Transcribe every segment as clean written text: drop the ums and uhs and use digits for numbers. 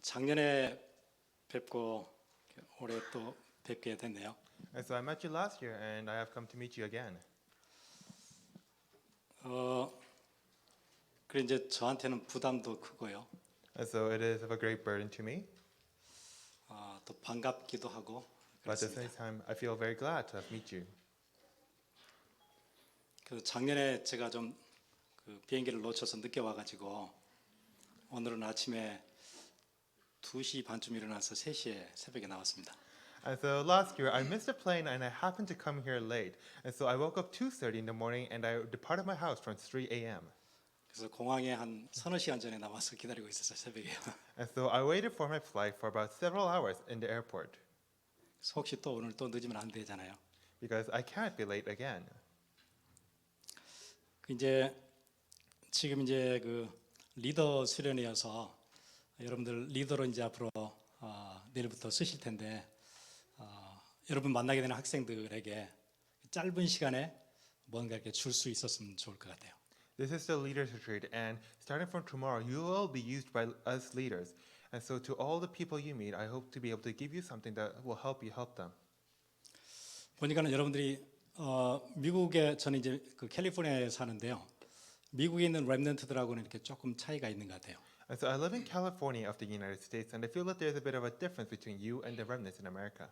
작년에 뵙고 올해 또 뵙게 됐네요. And so I met you last year, and I have come to meet you again. 그래 이제 저한테는 부담도 크고요. And so it is of a great burden to me, 또 반갑기도 하고 but at the 그렇습니다. same time, I feel very glad to meet you. 그 작년에 제가 좀 그 비행기를 놓쳐서 늦게 와가지고 오늘은 아침에 2시 반쯤 일어나서 3시에 새벽에 나왔습니다. And so last year, I missed a plane, and I happened to come here late. And so I woke up 2:30 in the morning, and I departed my house around 3 a.m. 그래서 공항에 한 서너 시간 전에 나와서 기다리고 있었어요, 새벽에. And so I waited for my flight for about several hours in the airport 혹시 또 오늘 또 늦으면 안 되잖아요. because I can't be late again. 이제 지금 이제 그 리더 수련회여서 여러분들 리더로 이제 앞으로 내일부터 쓰실 텐데 여러분 만나게 되는 학생들에게 짧은 시간에 뭔가 이렇게 줄 수 있었으면 좋을 것 같아요. This is the leaders retreat, and starting from tomorrow, you will be used by us leaders. And so to all the people you meet, I hope to be able to give you something that will help you help them. 보니까는 여러분들이 미국에 저는 이제 그 캘리포니아에 사는데요. 미국에 있는 렘넌트들하고는 이렇게 조금 차이가 있는 것 같아요. And so I live in California of the United States, and I feel that there's a bit of a difference between you and the remnants in America.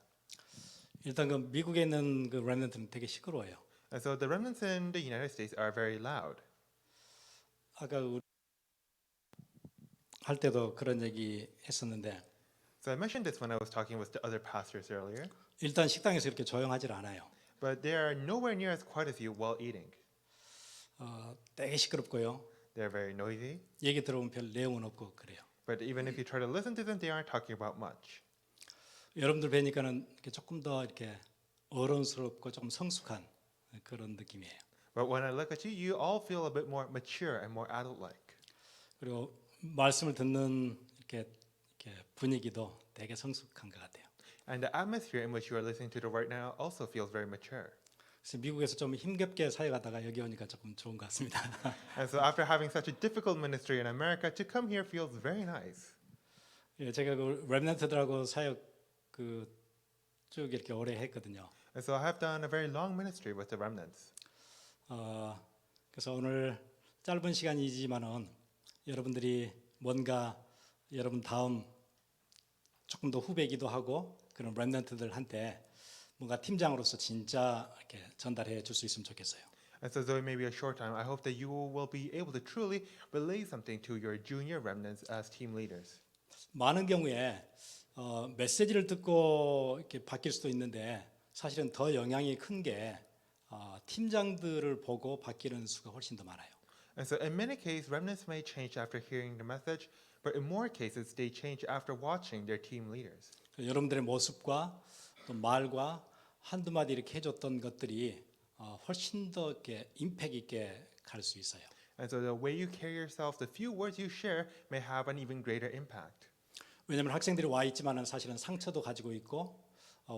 일단 그 미국에 있는 그 렘넌트는 되게 시끄러워요. And so the remnants in the United States are very loud. 아까 할 때도 그런 얘기 했었는데 So I mentioned this when I was talking with the other pastors earlier, 일단 식당에서 이렇게 조용하지 않아요. but they are nowhere near as quiet as you while eating. 되게 시끄럽고요. They're very noisy, 얘기 들어보면 별 내용은 없고 그래요. but even if you try to listen to them, they aren't talking about much. 여러분들 뵈니까는 이렇게 조금 더 이렇게 어른스럽고 좀 성숙한 그런 느낌이에요. But when I look at you, you all feel a bit more mature and more adult-like. 그리고 말씀을 듣는 이렇게 분위기도 되게 성숙한 것 같아요. And the atmosphere in which you are listening to right now also feels very mature. 그래서 미국에서 좀 힘겹게 사역하다가 여기 오니까 조금 좋은 것 같습니다. And so after having such a difficult ministry in America, to come here feels very nice. 예, 제가 그 렘넌트들하고 사역 쭉 이렇게 오래 했거든요. And so I have done a very long ministry with the remnants. 그래서 오늘 짧은 시간이지만은 여러분들이 뭔가 여러분 다음 조금 더 후배기도 하고 그런 렘넌트들한테 뭔가 팀장으로서 진짜 이렇게 전달해 줄 수 있으면 좋겠어요. And so though it may be a short time, I hope that you will be able to truly relay something to your junior remnants as team leaders. 많은 경우에 메시지를 듣고 이렇게 바뀔 수도 있는데 사실은 더 영향이 큰 게 팀장들을 보고 바뀌는 수가 훨씬 더 많아요. And so in many cases, remnants may change after hearing the message, but in more cases, they change after watching their team leaders. 여러분들의 모습과 또 말과 한두 마디 이렇게 해줬던 것들이 훨씬 더 이렇게 임팩 있게 갈 수 있어요. And so the way you carry yourself, the few words you share may have an even greater impact. 왜냐하면 학생들이 와 있지만은 사실은 상처도 가지고 있고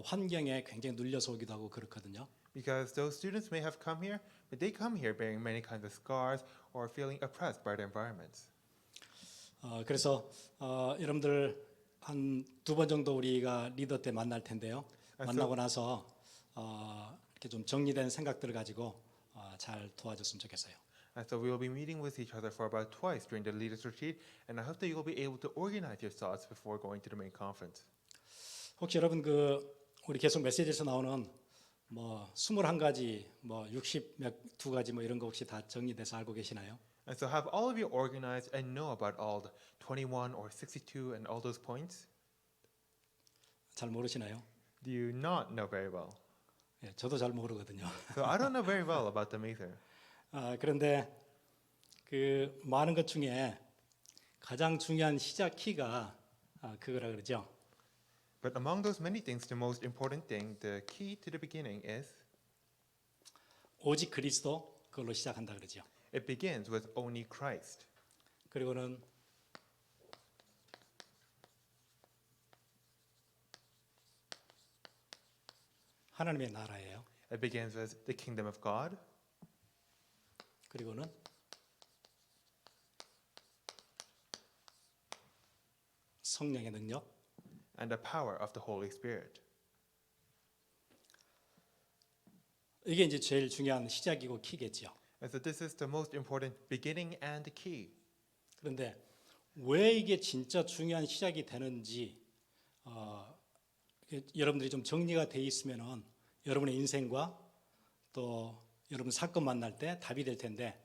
환경에 굉장히 눌려서 오기도 하고 그렇거든요. Because those students may have come here, but they come here bearing many kinds of scars or feeling oppressed by the environments. 그래서 여러분들 한 2번 정도 우리가 리더 때 만날 텐데요. 만나고 나서 이렇게 좀 정리된 생각들을 가지고 잘 도와줬으면 좋겠어요. And so we will be meeting with each other for about twice during the leaders retreat, and I hope that you will be able to organize your thoughts before going to the main conference. 혹시 여러분 우리 계속 메시지에서 나오는 뭐 21가지 뭐 62가지 뭐 이런 거 혹시 다 정리돼서 알고 계시나요? And so have all of you organized and know about all the 21 or 62 and all those points? 잘 모르시나요? Do you not know very well? 예, 저도 잘 모르거든요. So I don't know very well about them either. 그런데 그 많은 것 중에 가장 중요한 시작 키가 그거라 그러죠. But among those many things, the most important thing, the key to the beginning is 오직 그리스도 그걸로 시작한다 그러죠. it begins with only Christ. 그리고는 하나님의 나라예요. It begins with the kingdom of God. 그리고는 성령의 능력, and the power of the Holy Spirit. 이게 이제 제일 중요한 시작이고 키겠죠. And so this is the most important beginning and key. 그런데 왜 이게 진짜 중요한 시작이 되는지 여러분들이 좀 정리가 돼 있으면은 여러분의 인생과 또 여러분 사건 만날 때 답이 될 텐데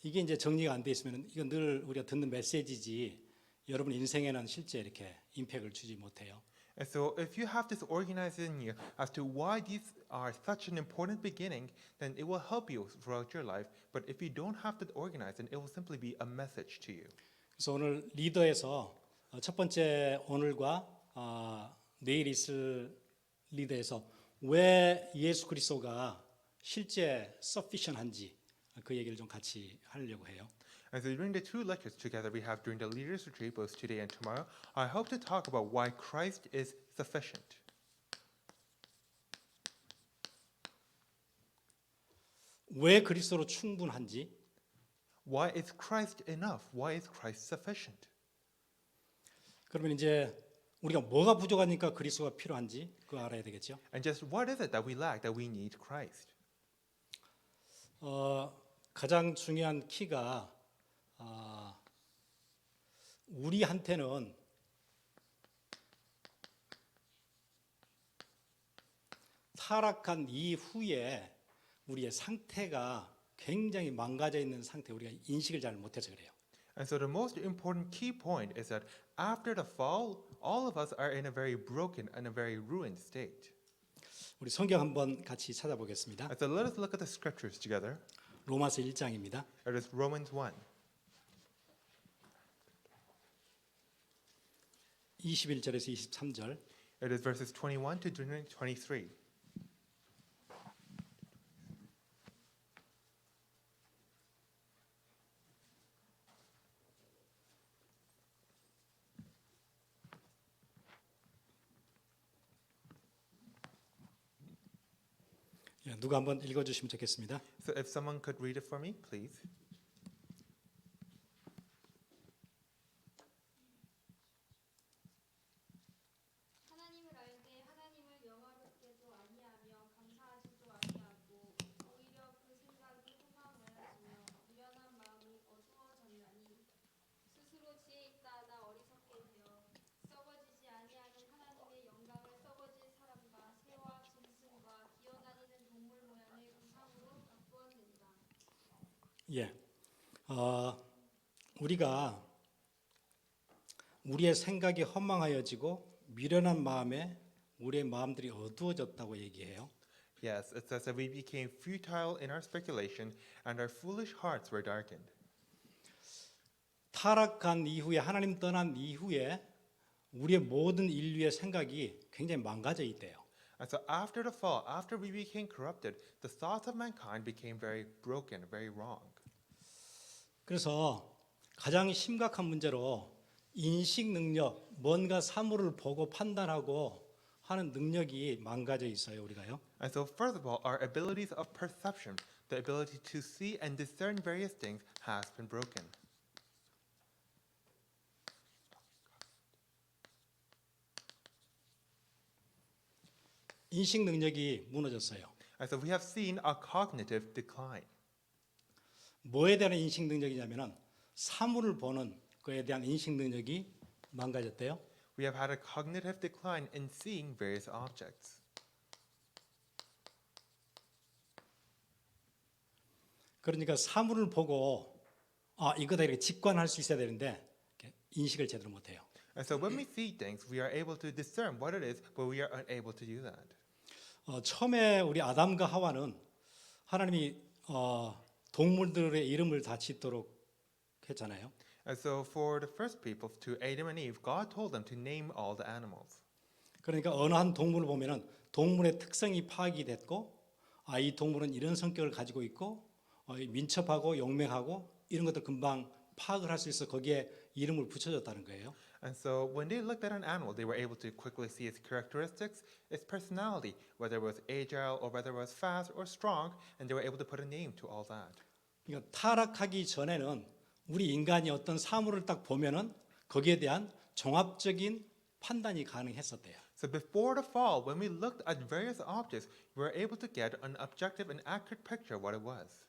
이게 이제 정리가 안 돼 있으면은 이건 늘 우리가 듣는 메시지지 여러분 인생에는 실제 이렇게 임팩트를 주지 못해요. And so if you have this organized in you as to why these are such an important beginning, then it will help you throughout your life. But if you don't have that organized, then it will simply be a message to you. 그래서 오늘 리더에서 첫 번째 오늘과 내일 있을 리더에서 왜 예수 그리스도가 실제 sufficient한지 그 얘기를 좀 같이 하려고 해요. And so during the two lectures together we have during the Leaders Retreat, both today and tomorrow, I hope to talk about why Christ is sufficient. 왜 그리스도로 충분한지, Why is Christ enough? Why is Christ sufficient? 그러면 이제 우리가 뭐가 부족하니까 그리스도가 필요한지 그거 알아야 되겠죠. And just what is it that we lack that we need Christ? 가장 중요한 키가 우리한테는 타락한 이후에 우리의 상태가 굉장히 망가져 있는 상태, 우리가 인식을 잘 못해서 그래요. And so the most important key point is that after the fall, all of us are in a very broken and a very ruined state. 우리 성경 한번 같이 찾아보겠습니다. And so let us look at the scriptures together. 로마서 1장입니다. It is Romans 1. 21절에서 23절. It is verses 21 to 23. 누가 한번 읽어주시면 좋겠습니다. So if someone could read it for me, please. 하나님을 알되 하나님을 영화롭게도 아니하며 감사하지도 아니하고 오히려 그 생각이 소망을 하시며 미련한 마음이 어두워졌나니 스스로 지혜 있다 하나 어리석게 되어 썩어지지 아니하는 하나님의 영광을 썩어질 사람과 새와 짐승과 기어다니는 동물 모양의 우상으로 바꾸었느니라. 예, 우리가 우리의 생각이 허망하여지고 미련한 마음에 우리의 마음들이 어두워졌다고 얘기해요. Yes, it says that we became futile in our speculation and our foolish hearts were darkened. 타락한 이후에 하나님 떠난 이후에 우리의 모든 인류의 생각이 굉장히 망가져 있대요. And so after the fall, after we became corrupted, the thoughts of mankind became very broken, very wrong. 그래서 가장 심각한 문제로 인식 능력, 뭔가 사물을 보고 판단하고 하는 능력이 망가져 있어요, 우리가요. And so first of all, our abilities of perception, the ability to see and discern various things has been broken. 인식 능력이 무너졌어요. And so we have seen a cognitive decline. 뭐에 대한 인식 능력이냐면은 사물을 보는 거에 대한 인식 능력이 망가졌대요. We have had a cognitive decline in seeing various objects. 그러니까 사물을 보고 이거다 이렇게 직관할 수 있어야 되는데 이렇게 인식을 제대로 못해요. And so when we see things, we are able to discern what it is, but we are unable to do that. 처음에 우리 아담과 하와는 하나님이 동물들의 이름을 다 짓도록 했잖아요. And so for the first people, to Adam and Eve, God told them to name all the animals. 그러니까 어느 한 동물을 보면은 동물의 특성이 파악이 됐고, 이 동물은 이런 성격을 가지고 있고, 민첩하고 용맹하고 이런 것들 금방 파악을 할 수 있어 거기에 이름을 붙여줬다는 거예요. And so when they looked at an animal, they were able to quickly see its characteristics, its personality, whether it was agile or whether it was fast or strong, and they were able to put a name to all that. 그러니까 타락하기 전에는 우리 인간이 어떤 사물을 딱 보면은 거기에 대한 종합적인 판단이 가능했었대요. So before the fall, when we looked at various objects, we were able to get an objective and accurate picture of what it was.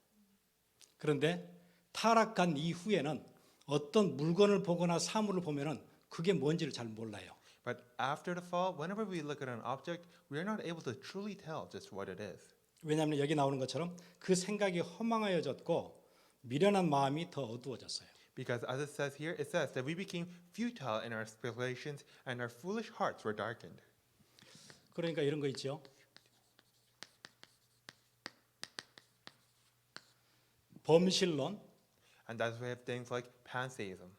그런데 타락한 이후에는 어떤 물건을 보거나 사물을 보면은 그게 뭔지를 잘 몰라요. But after the fall, whenever we look at an object, we are not able to truly tell just what it is. 왜냐하면 여기 나오는 것처럼 그 생각이 허망하여졌고 미련한 마음이 더 어두워졌어요. Because as it says here, it says that we became futile in our speculations and our foolish hearts were darkened. 그러니까 이런 거 있죠. 범실론. And that's why we have things like pantheism.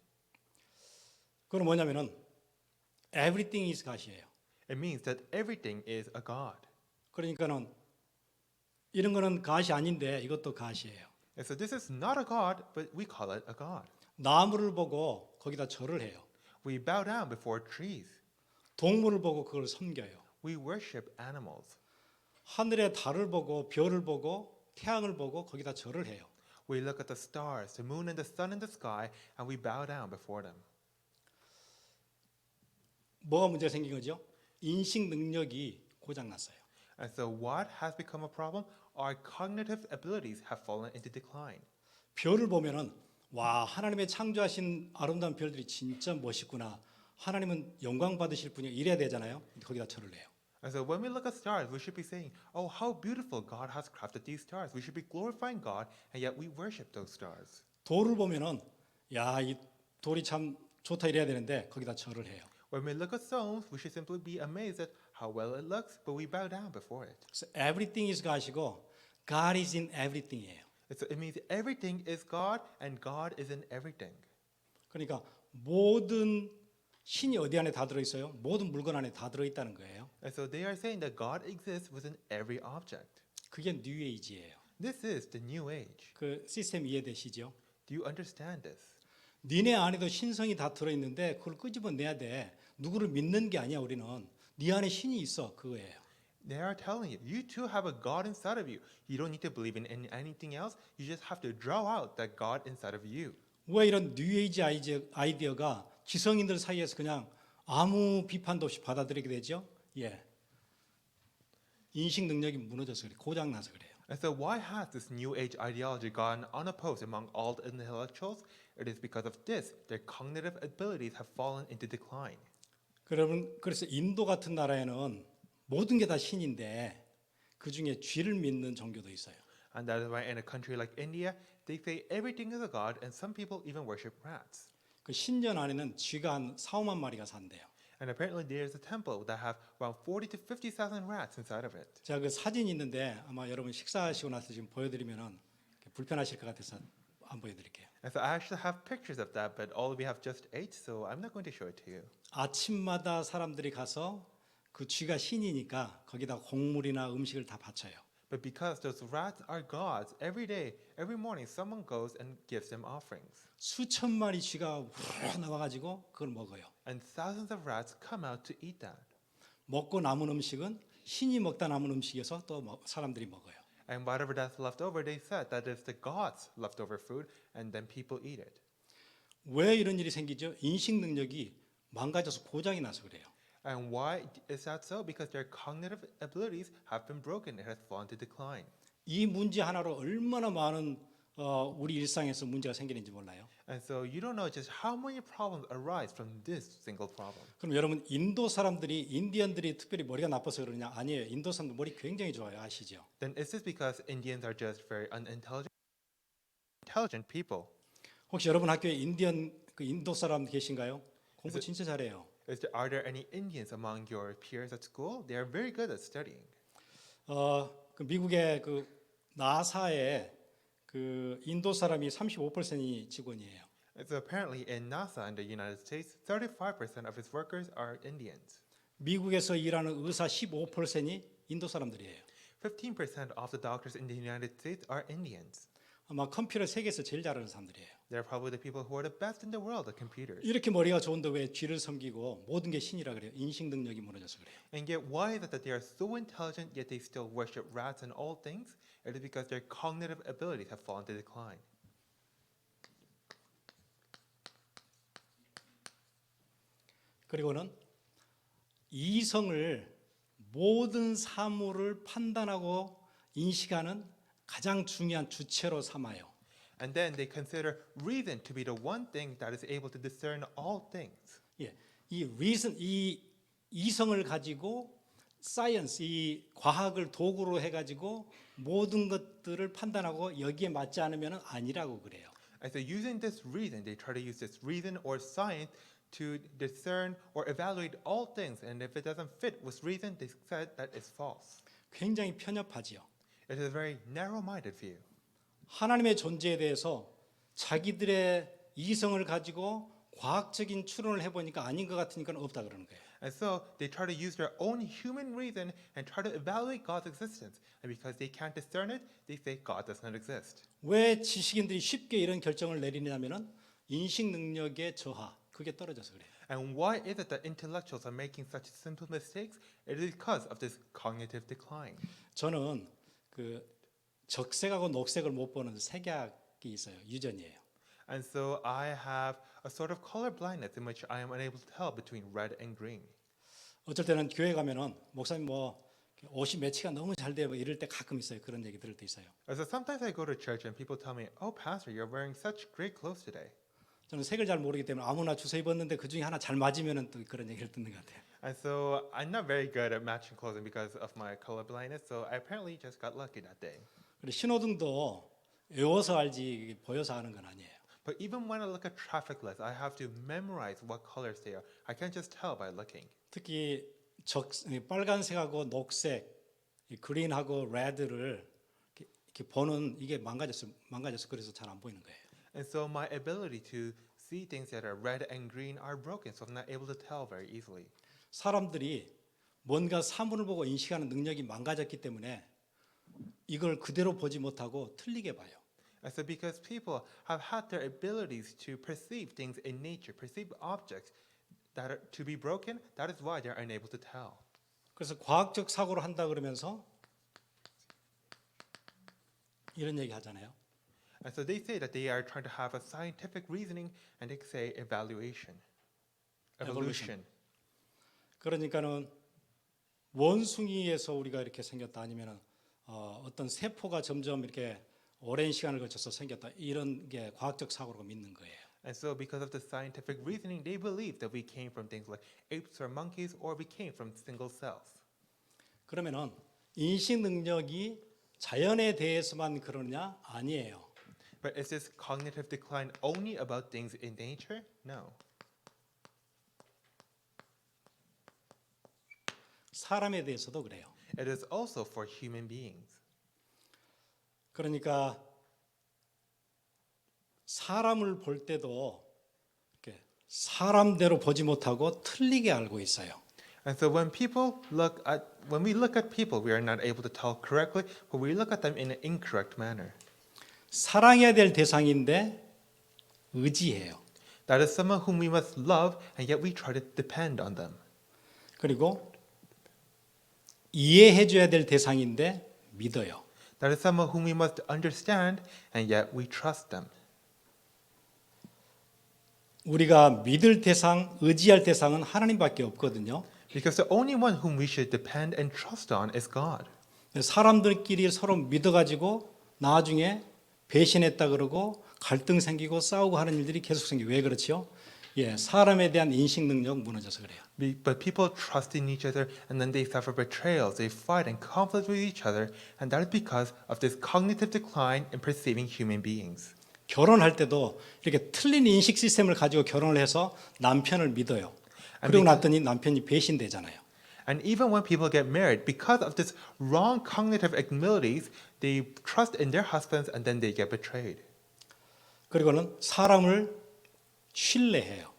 그건 뭐냐면은 everything is God이에요. It means that everything is a God. 그러니까는 이런 거는 God이 아닌데 이것도 God이에요. And so this is not a God, but we call it a God. 나무를 보고 거기다 절을 해요. We bow down before trees. 동물을 보고 그걸 섬겨요. We worship animals. 하늘의 달을 보고 별을 보고 태양을 보고 거기다 절을 해요. We look at the stars, the moon and the sun in the sky, and we bow down before them. 뭐가 문제가 생긴 거죠? 인식 능력이 고장났어요. And so what has become a problem? Our cognitive abilities have fallen into decline. 별을 보면은 와 하나님의 창조하신 아름다운 별들이 진짜 멋있구나. 하나님은 영광 받으실 분이야. 이래야 되잖아요. 거기다 절을 해요. And so when we look at stars, we should be saying, oh, how beautiful God has crafted these stars. We should be glorifying God, and yet we worship those stars. 돌을 보면은 야 이 돌이 참 좋다 이래야 되는데 거기다 절을 해요. When we look at stones, we should simply be amazed at how well it looks, but we bow down before it. 그래서 everything is God이고 God is in everything이에요. So it means everything is God, and God is in everything. 그러니까 모든 신이 어디 안에 다 들어 있어요? 모든 물건 안에 다 들어 있다는 거예요. And so they are saying that God exists within every object. 그게 뉴 에이지예요. This is the new age. 그 시스템 이해되시죠? Do you understand this? 니네 안에도 신성이 다 들어 있는데 그걸 끄집어내야 돼. 누구를 믿는 게 아니야. 우리는 네 안에 신이 있어. 그거예요. They are telling you, you too have a God inside of you. You don't need to believe in anything else. You just have to draw out that God inside of you. 왜 이런 뉴 에이지 아이디어가 지성인들 사이에서 그냥 아무 비판도 없이 받아들이게 되죠? 예. 인식 능력이 무너져서 그래. 고장 나서 그래요. And so why has this new age ideology gone unopposed among all the intellectuals? It is because of this. Their cognitive abilities have fallen into decline. 여러분 그래서 인도 같은 나라에는 모든 게 다 신인데 그 중에 쥐를 믿는 종교도 있어요. And that is why in a country like India, they say everything is a god, and some people even worship rats. 그 신전 안에는 쥐가 한 4-5만 마리가 산대요. And apparently there is a temple that have around 40 to 50,000 rats inside of it. 제가 그 사진이 있는데 아마 여러분 식사하시고 나서 지금 보여드리면은 불편하실 것 같아서 안 보여드릴게요. And so I actually have pictures of that, but all we have just ate, so I'm not going to show it to you. 아침마다 사람들이 가서 그 쥐가 신이니까 거기다 곡물이나 음식을 다 바쳐요. But because those rats are gods, every day, every morning, someone goes and gives them offerings. 수천 마리 쥐가 우르르 나와가지고 그걸 먹어요. And thousands of rats come out to eat that. 먹고 남은 음식은 신이 먹다 남은 음식이어서 또 사람들이 먹어요. And whatever that's left over, they said that is the gods' leftover food, and then people eat it. 왜 이런 일이 생기죠? 인식 능력이 망가져서 고장이 나서 그래요. And why is that so? Because their cognitive abilities have been broken. It has fallen to decline. 이 문제 하나로 얼마나 많은 우리 일상에서 문제가 생기는지 몰라요. And so you don't know just how many problems arise from this single problem. 그럼 여러분 인도 사람들이 인디언들이 특별히 머리가 나빠서 그러냐? 아니에요. 인도 사람들 머리 굉장히 좋아요. 아시죠? Then is this because Indians are just very unintelligent people? 혹시 여러분 학교에 인도 사람 계신가요? 공부 진짜 잘해요. Are there any Indians among your peers at school? They are very good at studying. 그 미국의 그 나사에 그 인도 사람이 35%이 직원이에요. And so apparently in NASA in the United States, 35% of its workers are Indians. 미국에서 일하는 의사 15%이 인도 사람들이에요. 15% of the doctors in the United States are Indians. 아마 컴퓨터 세계에서 제일 잘하는 사람들이에요. They're probably the people who are the best in the world at computers. 이렇게 머리가 좋은데 왜 쥐를 섬기고 모든 게 신이라 그래요? 인식 능력이 무너져서 그래요. And yet why is it that they are so intelligent yet they still worship rats and all things? It is because their cognitive abilities have fallen to decline. 그리고는 이성을 모든 사물을 판단하고 인식하는 가장 중요한 주체로 삼아요. And then they consider reason to be the one thing that is able to discern all things. 예, 이 reason, 이 이성을 가지고 science, 이 과학을 도구로 해가지고 모든 것들을 판단하고 여기에 맞지 않으면 아니라고 그래요. And so using this reason, they try to use this reason or science to discern or evaluate all things. And if it doesn't fit with reason, they said that it's false. 굉장히 편협하지요. It is a very narrow-minded view. 하나님의 존재에 대해서 자기들의 이성을 가지고 과학적인 추론을 해보니까 아닌 것 같으니까 없다 그러는 거예요. And so they try to use their own human reason and try to evaluate God's existence. And because they can't discern it, they say God does not exist. 왜 지식인들이 쉽게 이런 결정을 내리냐면은 인식 능력의 저하, 그게 떨어져서 그래요. And why is it that intellectuals are making such simple mistakes? It is because of this cognitive decline. 저는 그 적색하고 녹색을 못 보는 색약이 있어요. 유전이에요. And so I have a sort of color blindness in which I am unable to tell between red and green. 어쩔 때는 교회 가면은 목사님 뭐 옷이 매치가 너무 잘 돼요. 이럴 때 가끔 있어요. 그런 얘기 들을 때 있어요. And so sometimes I go to church and people tell me, "Oh, pastor, you're wearing such great clothes today." 저는 색을 잘 모르기 때문에 아무나 주워 입었는데 그 중에 하나 잘 맞으면은 또 그런 얘기를 듣는 것 같아요. And so I'm not very good at matching clothing because of my color blindness. So I apparently just got lucky that day. 그리고 신호등도 외워서 알지 보여서 아는 건 아니에요. But even when I look at traffic lights, I have to memorize what colors they are. I can't just tell by looking. 특히 빨간색하고 녹색, 이 그린하고 레드를 이렇게 보는 이게 망가졌어 그래서 잘 안 보이는 거예요. And so my ability to see things that are red and green are broken, so I'm not able to tell very easily. 사람들이 뭔가 사물을 보고 인식하는 능력이 망가졌기 때문에 이걸 그대로 보지 못하고 틀리게 봐요. And so because people have had their abilities to perceive things in nature, perceive objects that are to be broken, that is why they're unable to tell. 그래서 과학적 사고를 한다 그러면서 이런 얘기 하잖아요. And so they say that they are trying to have a scientific reasoning, and they say evaluation, evolution. 그러니까는 원숭이에서 우리가 이렇게 생겼다 아니면은 어떤 세포가 점점 이렇게 오랜 시간을 거쳐서 생겼다 이런 게 과학적 사고로 믿는 거예요. And so because of the scientific reasoning, they believe that we came from things like apes or monkeys, or we came from single cells. 그러면은 인식 능력이 자연에 대해서만 그러냐? 아니에요. But is this cognitive decline only about things in nature? No. 사람에 대해서도 그래요. It is also for human beings. 그러니까 사람을 볼 때도 이렇게 사람대로 보지 못하고 틀리게 알고 있어요. And so when we look at people, we are not able to tell correctly, but we look at them in an incorrect manner. 사랑해야 될 대상인데 의지해요. That is someone whom we must love, and yet we try to depend on them. 그리고 이해해줘야 될 대상인데 믿어요. That is someone whom we must understand, and yet we trust them. 우리가 믿을 대상, 의지할 대상은 하나님밖에 없거든요. Because the only one whom we should depend and trust on is God. 사람들끼리 서로 믿어가지고 나중에 배신했다 그러고 갈등 생기고 싸우고 하는 일들이 계속 생겨요. 왜 그렇지요? 예, 사람에 대한 인식 능력 무너져서 그래요. But people trust in each other, and then they suffer betrayals. They fight and conflict with each other, and that is because of this cognitive decline in perceiving human beings. 결혼할 때도 이렇게 틀린 인식 시스템을 가지고 결혼을 해서 남편을 믿어요. 그러고 났더니 남편이 배신되잖아요. And even when people get married, because of this wrong cognitive abilities, they trust in their husbands, and then they get betrayed. 그리고는 사람을 신뢰해요.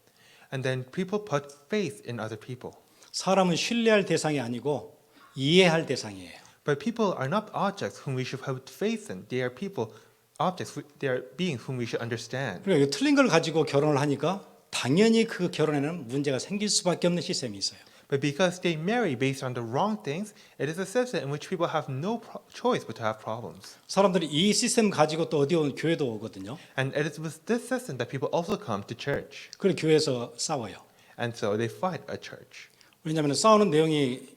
And then people put faith in other people. 사람은 신뢰할 대상이 아니고 이해할 대상이에요. But people are not objects whom we should have faith in. They are people, objects, they are beings whom we should understand. 그러니까 틀린 걸 가지고 결혼을 하니까 당연히 그 결혼에는 문제가 생길 수밖에 없는 시스템이 있어요. But because they marry based on the wrong things, it is a system in which people have no choice but to have problems. 사람들이 이 시스템 가지고 또 어디 오는 교회도 오거든요. And it is with this system that people also come to church. 그리고 교회에서 싸워요. and so they fight a church. 왜냐하면 싸우는 내용이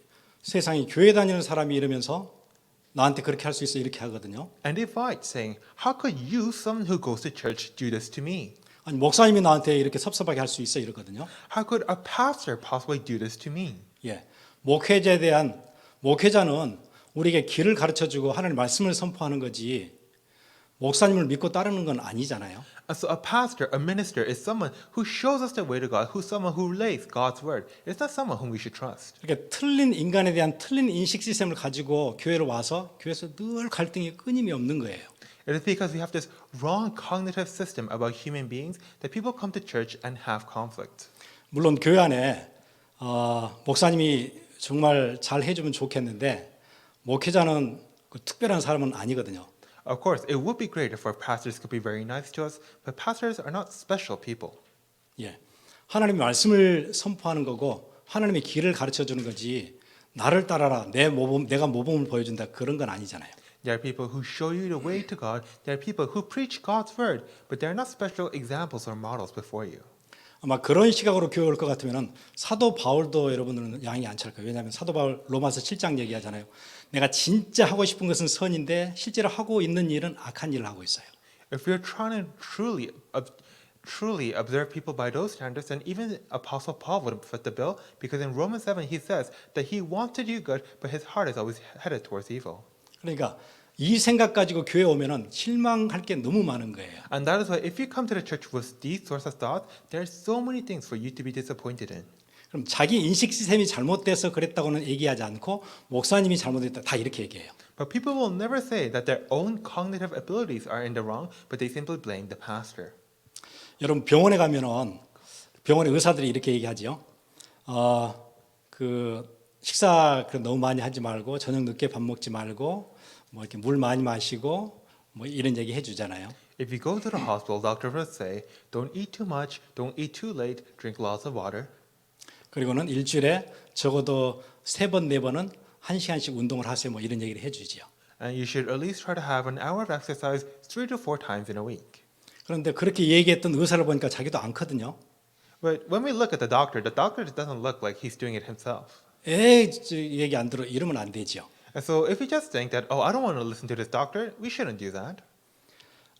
세상에 교회 다니는 사람이 이러면서 나한테 그렇게 할 수 있어 이렇게 하거든요. And they fight, saying, "How could you, someone who goes to church, do this to me? 아니 목사님이 나한테 이렇게 섭섭하게 할 수 있어 이러거든요. How could a pastor possibly do this to me?" 예, 목회자는 우리에게 길을 가르쳐주고 하나님 말씀을 선포하는 거지 목사님을 믿고 따르는 건 아니잖아요. And so a pastor, a minister, is someone who shows us the way to God, who's someone who relays God's word. It's not someone whom we should trust. 이렇게 틀린 인간에 대한 틀린 인식 시스템을 가지고 교회로 와서 교회에서 늘 갈등이 끊임이 없는 거예요. It is because we have this wrong cognitive system about human beings that people come to church and have conflict. 물론 교회 안에 목사님이 정말 잘 해주면 좋겠는데 목회자는 그 특별한 사람은 아니거든요. Of course, it would be great if our pastors could be very nice to us, but pastors are not special people. 예, 하나님의 말씀을 선포하는 거고 하나님의 길을 가르쳐 주는 거지 나를 따라라 내가 모범을 보여준다 그런 건 아니잖아요. There are people who show you the way to God. There are people who preach God's word, but they're not special examples or models before you. 아마 그런 시각으로 교회 올 것 같으면은 사도 바울도 여러분들은 양이 안 찰 거예요. 왜냐하면 사도 바울 로마서 7장 얘기하잖아요. 내가 진짜 하고 싶은 것은 선인데 실제로 하고 있는 일은 악한 일을 하고 있어요. If we're trying to truly observe people by those standards, then even Apostle Paul would fit the bill, because in Romans 7 he says that he wants to do good, but his heart is always headed towards evil. 그러니까 이 생각 가지고 교회 오면은 실망할 게 너무 많은 거예요. And that is why if you come to the church with these sorts of thoughts, there are so many things for you to be disappointed in. 그럼 자기 인식 시스템이 잘못돼서 그랬다고는 얘기하지 않고 목사님이 잘못했다 다 이렇게 얘기해요. But people will never say that their own cognitive abilities are in the wrong, but they simply blame the pastor. 여러분 병원에 가면은 병원의 의사들이 이렇게 얘기하죠. 그 식사 너무 많이 하지 말고 저녁 늦게 밥 먹지 말고 뭐 이렇게 물 많이 마시고 뭐 이런 얘기 해주잖아요. If you go to the hospital, doctor will say, don't eat too much, don't eat too late, drink lots of water. 그리고는 일주일에 적어도 3번, 4번은 1시간씩 운동을 하세요. 뭐 이런 얘기를 해주지요. And you should at least try to have an hour of exercise 3 to 4 times in a week. 그런데 그렇게 얘기했던 의사를 보니까 자기도 않거든요. But when we look at the doctor doesn't look like he's doing it himself. 에이, 얘기 안 들어. 이러면 안 되죠. And so if we just think that, oh, I don't want to listen to this doctor, we shouldn't do that.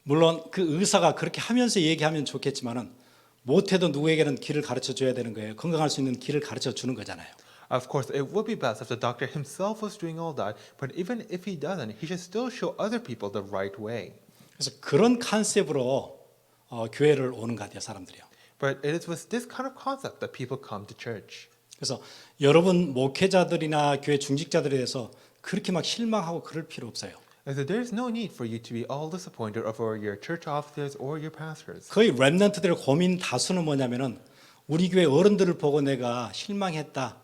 물론 그 의사가 그렇게 하면서 얘기하면 좋겠지만은 못해도 누구에게는 길을 가르쳐 줘야 되는 거예요. 건강할 수 있는 길을 가르쳐 주는 거잖아요. Of course, it would be best if the doctor himself was doing all that, but even if he doesn't, he should still show other people the right way. 그래서 그런 컨셉으로 교회를 오는 것 같아요, 사람들이요. But it is with this kind of concept that people come to church. 그래서 여러분 목회자들이나 교회 중직자들에 대해서 그렇게 막 실망하고 그럴 필요 없어요. And so there's no need for you to be all disappointed over your church officers or your pastors. 거의 렘넌트들의 고민 다수는 뭐냐면은 우리 교회 어른들을 보고 내가 실망했다.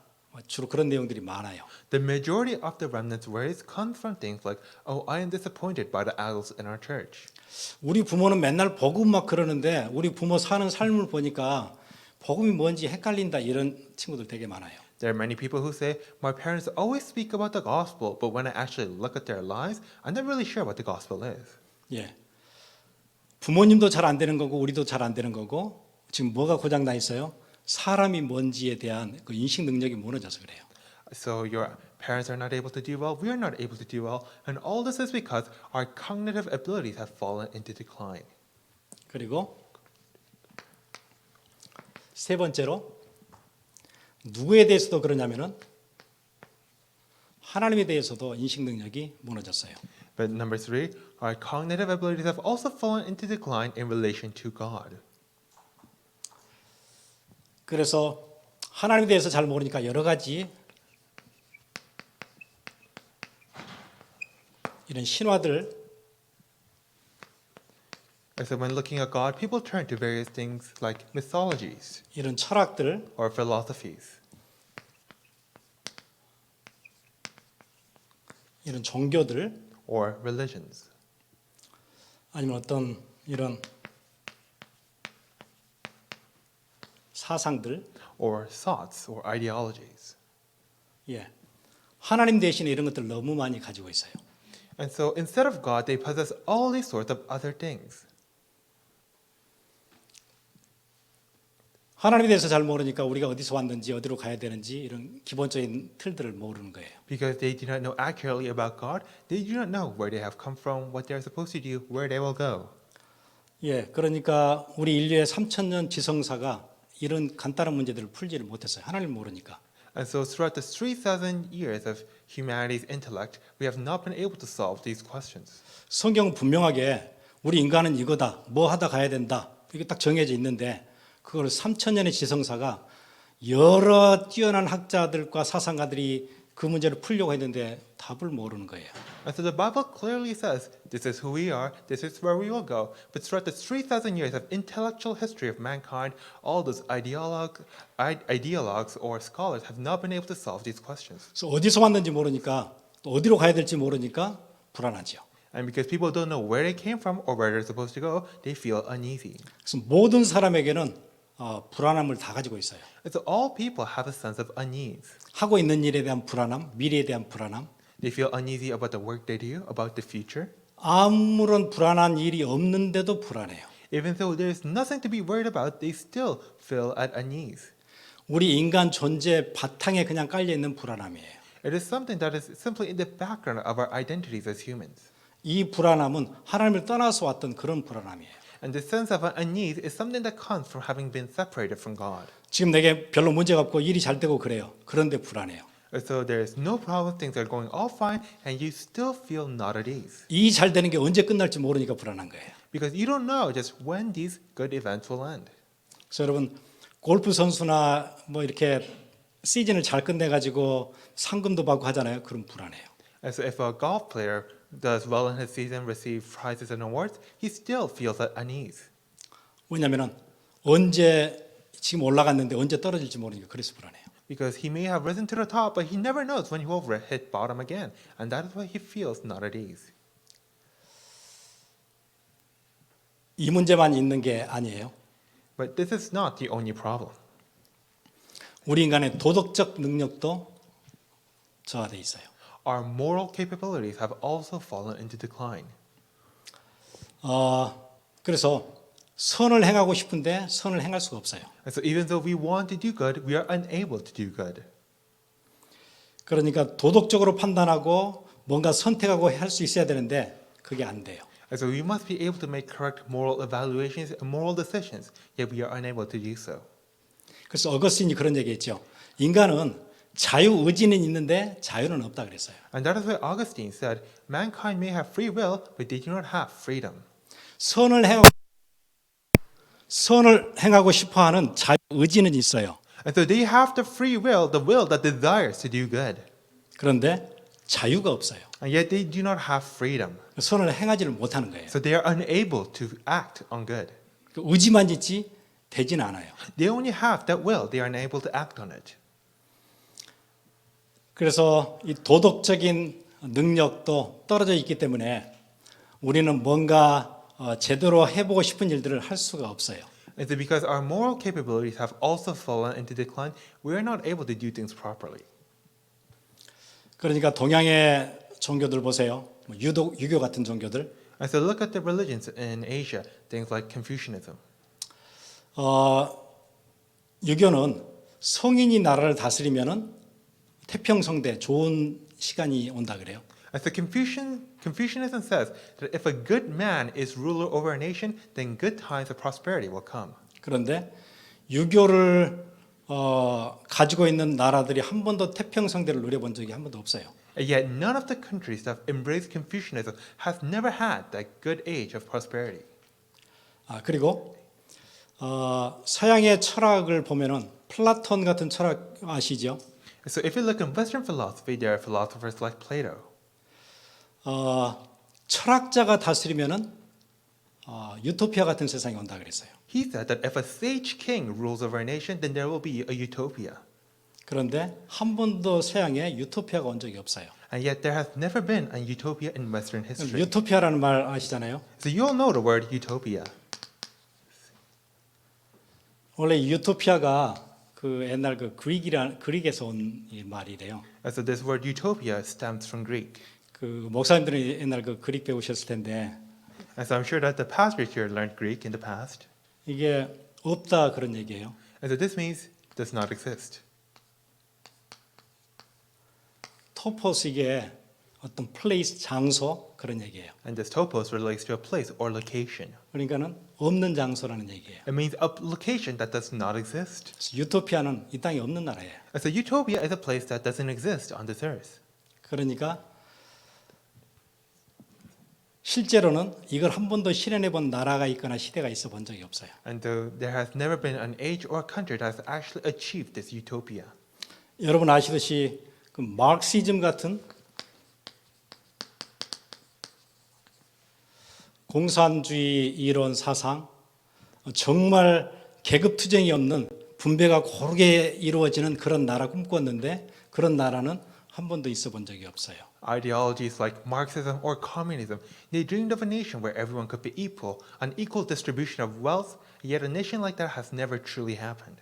주로 그런 내용들이 많아요. The majority of the remnant's worries come from things like, oh, I am disappointed by the adults in our church. 우리 부모는 맨날 복음 막 그러는데 우리 부모 사는 삶을 보니까 복음이 뭔지 헷갈린다 이런 친구들 되게 많아요. There are many people who say, my parents always speak about the gospel, but when I actually look at their lives, I'm not really sure what the gospel is. 예. 부모님도 잘 안 되는 거고 우리도 잘 안 되는 거고 지금 뭐가 고장 나 있어요? 사람이 뭔지에 대한 그 인식 능력이 무너져서 그래요. So your parents are not able to do well, we are not able to do well, and all this is because our cognitive abilities have fallen into decline. 그리고 세 번째로 누구에 대해서도 그러냐면은 하나님에 대해서도 인식 능력이 무너졌어요. But number 3, our cognitive abilities have also fallen into decline in relation to God. 그래서 하나님에 대해서 잘 모르니까 여러 가지 이런 신화들 And so when looking at God, people turn to various things like mythologies 이런 철학들 or philosophies 이런 종교들 or religions. 아니면 어떤 이런 사상들 Or thoughts or ideologies. 예. 하나님 대신에 이런 것들 너무 많이 가지고 있어요. And so instead of God, they possess all these sorts of other things. 하나님에 대해서 잘 모르니까 우리가 어디서 왔는지 어디로 가야 되는지 이런 기본적인 틀들을 모르는 거예요. Because they do not know accurately about God, they do not know where they have come from, what they are supposed to do, where they will go. 예, 그러니까 우리 인류의 3,000년 지성사가 이런 간단한 문제들을 풀지를 못했어요. 하나님 모르니까. And so throughout the 3,000 years of humanity's intellect, we have not been able to solve these questions. 성경 분명하게 우리 인간은 이거다, 뭐 하다 가야 된다, 이게 딱 정해져 있는데 그걸 3,000년의 지성사가 여러 뛰어난 학자들과 사상가들이 그 문제를 풀려고 했는데 답을 모르는 거예요. And so the Bible clearly says, this is who we are, this is where we will go. But throughout the 3,000 years of intellectual history of mankind, all those ideologues or scholars have not been able to solve these questions. 그래서 어디서 왔는지 모르니까 또 어디로 가야 될지 모르니까 불안하죠. And because people don't know where they came from or where they're supposed to go, they feel uneasy. 그래서 모든 사람에게는 불안함을 다 가지고 있어요. And so all people have a sense of unease. 하고 있는 일에 대한 불안함, 미래에 대한 불안함, They feel uneasy about the work they do, about the future. 아무런 불안한 일이 없는데도 불안해요. Even though there's nothing to be worried about, they still feel at unease. 우리 인간 존재 바탕에 그냥 깔려 있는 불안함이에요. It is something that is simply in the background of our identities as humans. 이 불안함은 하나님을 떠나서 왔던 그런 불안함이에요. And the sense of unease is something that comes from having been separated from God. 지금 내게 별로 문제가 없고 일이 잘 되고 그래요. 그런데 불안해요. And so there is no problem, things are going all fine, and you still feel not at ease. 이 잘 되는 게 언제 끝날지 모르니까 불안한 거예요. Because you don't know just when these good events will end. 그래서 여러분 골프 선수나 뭐 이렇게 시즌을 잘 끝내가지고 상금도 받고 하잖아요. 그럼 불안해요. And so if a golf player does well in his season, receive prizes and awards, he still feels at unease. 왜냐하면 언제 지금 올라갔는데 언제 떨어질지 모르니까 그래서 불안해요. Because he may have risen to the top, but he never knows when he will hit bottom again. And that is why he feels not at ease. 이 문제만 있는 게 아니에요. But this is not the only problem. 우리 인간의 도덕적 능력도 저하돼 있어요. Our moral capabilities have also fallen into decline. 그래서 선을 행하고 싶은데 선을 행할 수가 없어요. And so even though we want to do good, we are unable to do good. 그러니까 도덕적으로 판단하고 뭔가 선택하고 할 수 있어야 되는데 그게 안 돼요. And so we must be able to make correct moral evaluations and moral decisions, yet we are unable to do so. 그래서 어거스틴이 그런 얘기했죠. 인간은 자유 의지는 있는데 자유는 없다 그랬어요. And that is why Augustine said, mankind may have free will, but they do not have freedom. 선을 행하고 싶어하는 자유 의지는 있어요. And so they have the free will that desires to do good. 그런데 자유가 없어요. And yet they do not have freedom. 선을 행하지를 못하는 거예요. So they are unable to act on good. 의지만 있지 되지는 않아요. They only have that will. They are unable to act on it. 그래서 이 도덕적인 능력도 떨어져 있기 때문에 우리는 뭔가 제대로 해보고 싶은 일들을 할 수가 없어요. And so because our moral capabilities have also fallen into decline, we are not able to do things properly. 그러니까 동양의 종교들 보세요. 유교 같은 종교들. And so look at the religions in Asia, things like Confucianism. 유교는 성인이 나라를 다스리면은 태평성대 좋은 시간이 온다 그래요. And so Confucianism says that if a good man is ruler over a nation, then good times of prosperity will come. 그런데 유교를 가지고 있는 나라들이 한 번도 태평성대를 누려본 적이 한 번도 없어요. And yet none of the countries that have embraced Confucianism has never had that good age of prosperity. 그리고 서양의 철학을 보면은 플라톤 같은 철학 아시죠? So if you look in Western philosophy, there are philosophers like Plato. 철학자가 다스리면은 유토피아 같은 세상이 온다 그랬어요. He said that if a sage king rules over a nation, then there will be a utopia. 그런데 한 번도 서양에 유토피아가 온 적이 없어요. And yet there has never been a utopia in Western history. 유토피아라는 말 아시잖아요. So you all know the word utopia. 원래 유토피아가 그 옛날 그 그릭에서 온 이 말이래요. And so this word utopia stems from Greek. 그 목사님들은 옛날 그 그릭 배우셨을 텐데 And so I'm sure that the pastors here learned Greek in the past. 이게 없다 그런 얘기예요. And so this means does not exist. 토포스 이게 어떤 플레이스 장소 그런 얘기예요. And this topos relates to a place or location. 그러니까는 없는 장소라는 얘기예요. It means a location that does not exist. 그래서 유토피아는 이 땅에 없는 나라예요. And so utopia is a place that doesn't exist on this earth. 그러니까 실제로는 이걸 한 번도 실현해 본 나라가 있거나 시대가 있어 본 적이 없어요. And there has never been an age or country that has actually achieved this utopia. 여러분 아시듯이 그 마르크시즘 같은 공산주의 이론 사상, 정말 계급 투쟁이 없는 분배가 고르게 이루어지는 그런 나라 꿈꿨는데 그런 나라는 한 번도 있어 본 적이 없어요. Ideologies like Marxism or communism, they dreamed of a nation where everyone could be equal, an equal distribution of wealth, yet a nation like that has never truly happened.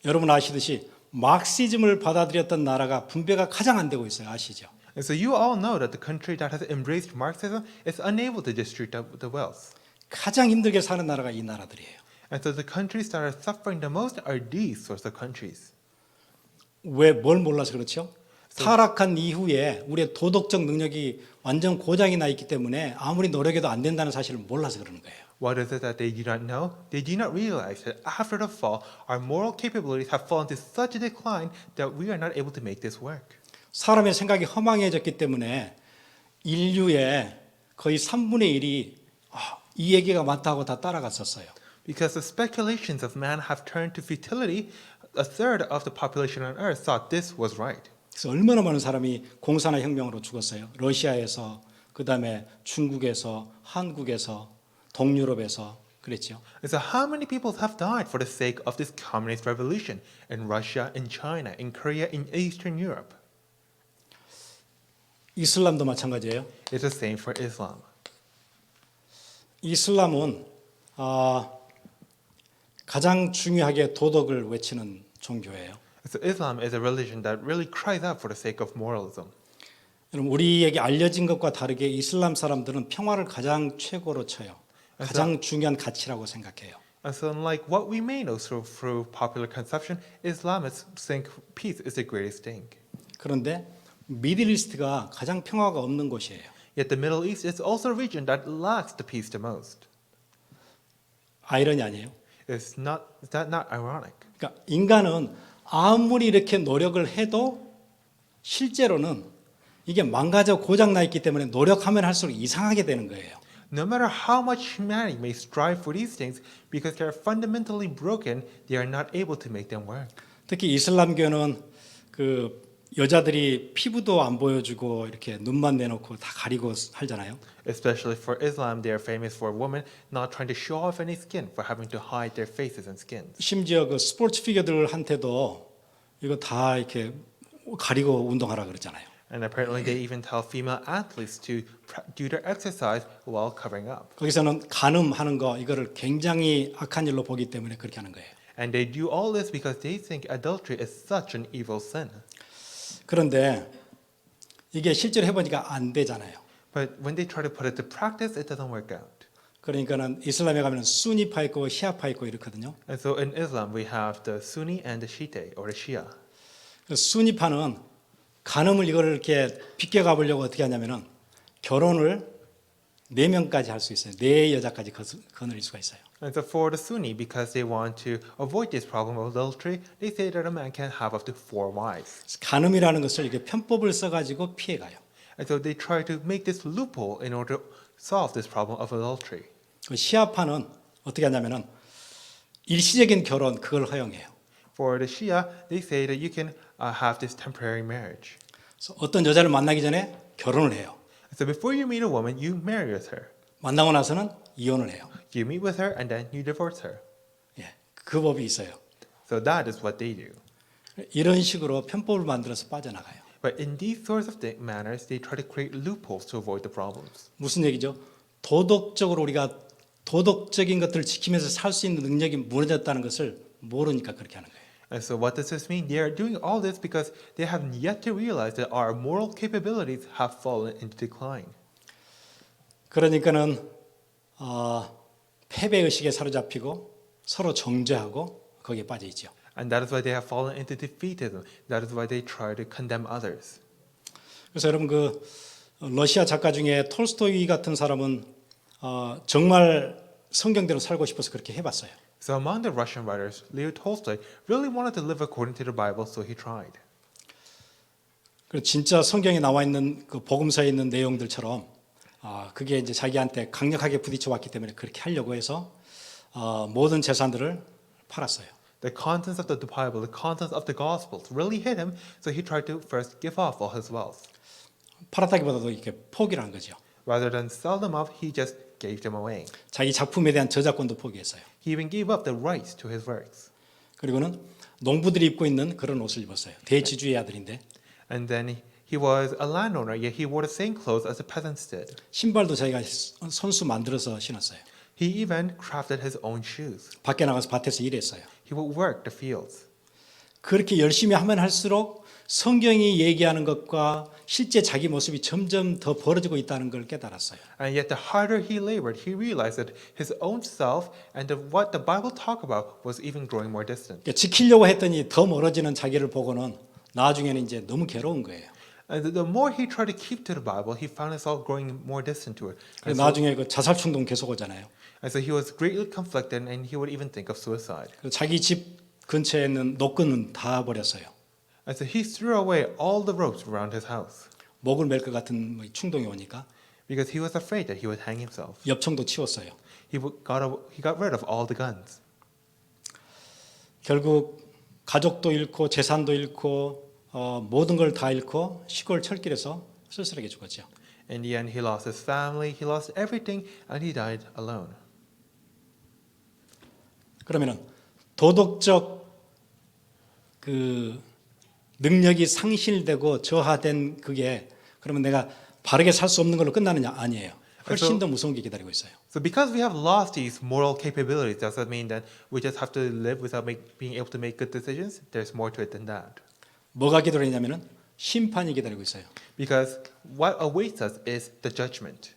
여러분 아시듯이 마르크시즘을 받아들였던 나라가 분배가 가장 안 되고 있어요. 아시죠? And so you all know that the country that has embraced Marxism is unable to distribute the wealth. 가장 힘들게 사는 나라가 이 나라들이에요. And so the countries that are suffering the most are these sorts of countries. 왜 뭘 몰라서 그렇죠? 타락한 이후에 우리의 도덕적 능력이 완전 고장이 나 있기 때문에 아무리 노력해도 안 된다는 사실을 몰라서 그러는 거예요. What is it that they do not know? They do not realize that after the fall, our moral capabilities have fallen to such a decline that we are not able to make this work. 사람의 생각이 허망해졌기 때문에 인류의 거의 3분의 1이 이 얘기가 맞다고 다 따라갔었어요. Because the speculations of man have turned to futility, a third of the population on earth thought this was right. 그래서 얼마나 많은 사람이 공산화 혁명으로 죽었어요. 러시아에서, 그다음에 중국에서, 한국에서, 동유럽에서 그랬죠. And so how many people have died for the sake of this communist revolution in Russia, in China, in Korea, in Eastern Europe? 이슬람도 마찬가지예요. It's the same for Islam. 이슬람은 가장 중요하게 도덕을 외치는 종교예요. So Islam is a religion that really cries out for the sake of moralism. 여러분 우리에게 알려진 것과 다르게 이슬람 사람들은 평화를 가장 최고로 쳐요. 가장 중요한 가치라고 생각해요. And so unlike what we may know through popular conception, Islamists think peace is the greatest thing. 그런데 미들이스트가 가장 평화가 없는 곳이에요. Yet the Middle East is also a region that lacks the peace the most. 아이러니 아니에요? Is that not ironic? 그러니까 인간은 아무리 이렇게 노력을 해도 실제로는 이게 망가져 고장 나 있기 때문에 노력하면 할수록 이상하게 되는 거예요. No matter how much humanity may strive for these things, because they are fundamentally broken, they are not able to make them work. 특히 이슬람교는 그 여자들이 피부도 안 보여주고 이렇게 눈만 내놓고 다 가리고 하잖아요. Especially for Islam, they are famous for women not trying to show off any skin, for having to hide their faces and skins. 심지어 그 스포츠 피겨들한테도 이거 다 이렇게 가리고 운동하라 그러잖아요. And apparently they even tell female athletes to do their exercise while covering up. 거기서는 간음하는 거 이거를 굉장히 악한 일로 보기 때문에 그렇게 하는 거예요. And they do all this because they think adultery is such an evil sin. 그런데 이게 실제로 해보니까 안 되잖아요. But when they try to put it to practice, it doesn't work out. 그러니까는 이슬람에 가면 수니파 있고 시아파 있고 이렇거든요. And so in Islam, we have the Sunni and the Shiite, or the Shia. 그 수니파는 간음을 이걸 이렇게 비껴가 보려고 어떻게 하냐면은 결혼을 4명까지 할 수 있어요. 4여자까지 거느릴 수가 있어요. And so for the Sunni, because they want to avoid this problem of adultery, they say that a man can have up to 4 wives. 간음이라는 것을 이렇게 편법을 써가지고 피해가요. And so they try to make this loophole in order to solve this problem of adultery. 그 시아파는 어떻게 하냐면은 일시적인 결혼 그걸 허용해요. For the Shia, they say that you can have this temporary marriage. 그래서 어떤 여자를 만나기 전에 결혼을 해요. So before you meet a woman, you marry with her. 만나고 나서는 이혼을 해요. You meet with her and then you divorce her. 예, 그 법이 있어요. So that is what they do. 이런 식으로 편법을 만들어서 빠져나가요. But in these sorts of manners, they try to create loopholes to avoid the problems. 무슨 얘기죠? 도덕적으로 우리가 도덕적인 것들을 지키면서 살 수 있는 능력이 무너졌다는 것을 모르니까 그렇게 하는 거예요. And so what does this mean? They are doing all this because they have yet to realize that our moral capabilities have fallen into decline. 그러니까는 패배 의식에 사로잡히고 서로 정죄하고 거기에 빠져 있죠. And that is why they have fallen into defeatism. That is why they try to condemn others. 그래서 여러분 그 러시아 작가 중에 톨스토이 같은 사람은 정말 성경대로 살고 싶어서 그렇게 해봤어요. So among the Russian writers, Leo Tolstoy really wanted to live according to the Bible, so he tried. 그리고 진짜 성경에 나와 있는 그 복음서에 있는 내용들처럼 그게 이제 자기한테 강력하게 부딪혀 왔기 때문에 그렇게 하려고 해서 모든 재산들을 팔았어요. The contents of the Bible, the contents of the Gospels really hit him, so he tried to first give off all his wealth. 팔았다기보다도 이렇게 포기를 한 거죠. Rather than sell them off, he just gave them away. 자기 작품에 대한 저작권도 포기했어요. He even gave up the rights to his works. 그리고는 농부들이 입고 있는 그런 옷을 입었어요. 대지주의 아들인데 And then he was a landowner, yet he wore the same clothes as the peasants did. 신발도 자기가 손수 만들어서 신었어요. He even crafted his own shoes. 밖에 나가서 밭에서 일했어요. He would work the fields. 그렇게 열심히 하면 할수록 성경이 얘기하는 것과 실제 자기 모습이 점점 더 벌어지고 있다는 걸 깨달았어요. And yet the harder he labored, he realized that his own self and what the Bible talked about was even growing more distant. 그러니까 지키려고 했더니 더 멀어지는 자기를 보고는 나중에는 이제 너무 괴로운 거예요. And the more he tried to keep to the Bible, he found himself growing more distant to it. 그래서 나중에 그 자살 충동 계속 오잖아요. And so he was greatly conflicted, and he would even think of suicide. 그래서 자기 집 근처에 있는 노끈은 다 버렸어요. And so he threw away all the ropes around his house 목을 맬 것 같은 충동이 오니까 because he was afraid that he would hang himself. 엽총도 치웠어요. He got rid of all the guns. 결국 가족도 잃고 재산도 잃고 모든 걸 다 잃고 시골 철길에서 쓸쓸하게 죽었죠. In the end, he lost his family, he lost everything, and he died alone. 그러면은 도덕적 그 능력이 상실되고 저하된 그게 그러면 내가 바르게 살 수 없는 걸로 끝나느냐? 아니에요. 훨씬 더 무서운 게 기다리고 있어요. So because we have lost these moral capabilities, does that mean that we just have to live without being able to make good decisions? There's more to it than that. 뭐가 기다리냐면은 심판이 기다리고 있어요. Because what awaits us is the judgment.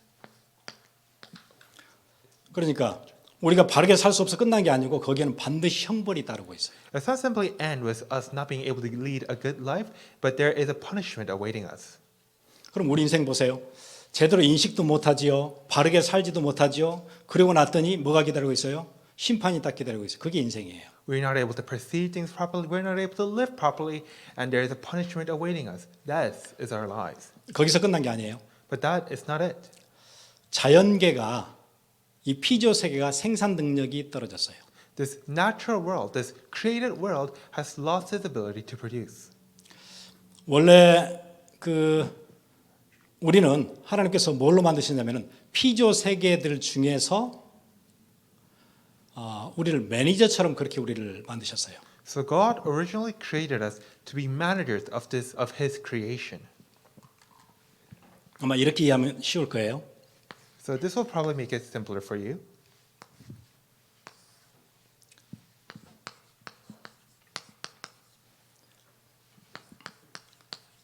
그러니까 우리가 바르게 살 수 없어 끝난 게 아니고 거기에는 반드시 형벌이 따르고 있어요. It's not simply end with us not being able to lead a good life, but there is a punishment awaiting us. 그럼 우리 인생 보세요. 제대로 인식도 못하지요. 바르게 살지도 못하지요. 그러고 났더니 뭐가 기다리고 있어요? 심판이 딱 기다리고 있어요. 그게 인생이에요. We're not able to perceive things properly. We're not able to live properly, and there is a punishment awaiting us. That is our lives. 거기서 끝난 게 아니에요. But that is not it. 자연계가 이 피조 세계가 생산 능력이 떨어졌어요. This natural world, this created world, has lost its ability to produce. 원래 우리는 하나님께서 뭘로 만드셨냐면은 피조 세계들 중에서 우리를 매니저처럼 그렇게 우리를 만드셨어요. So God originally created us to be managers of His creation. 아마 이렇게 이해하면 쉬울 거예요. So this will probably make it simpler for you.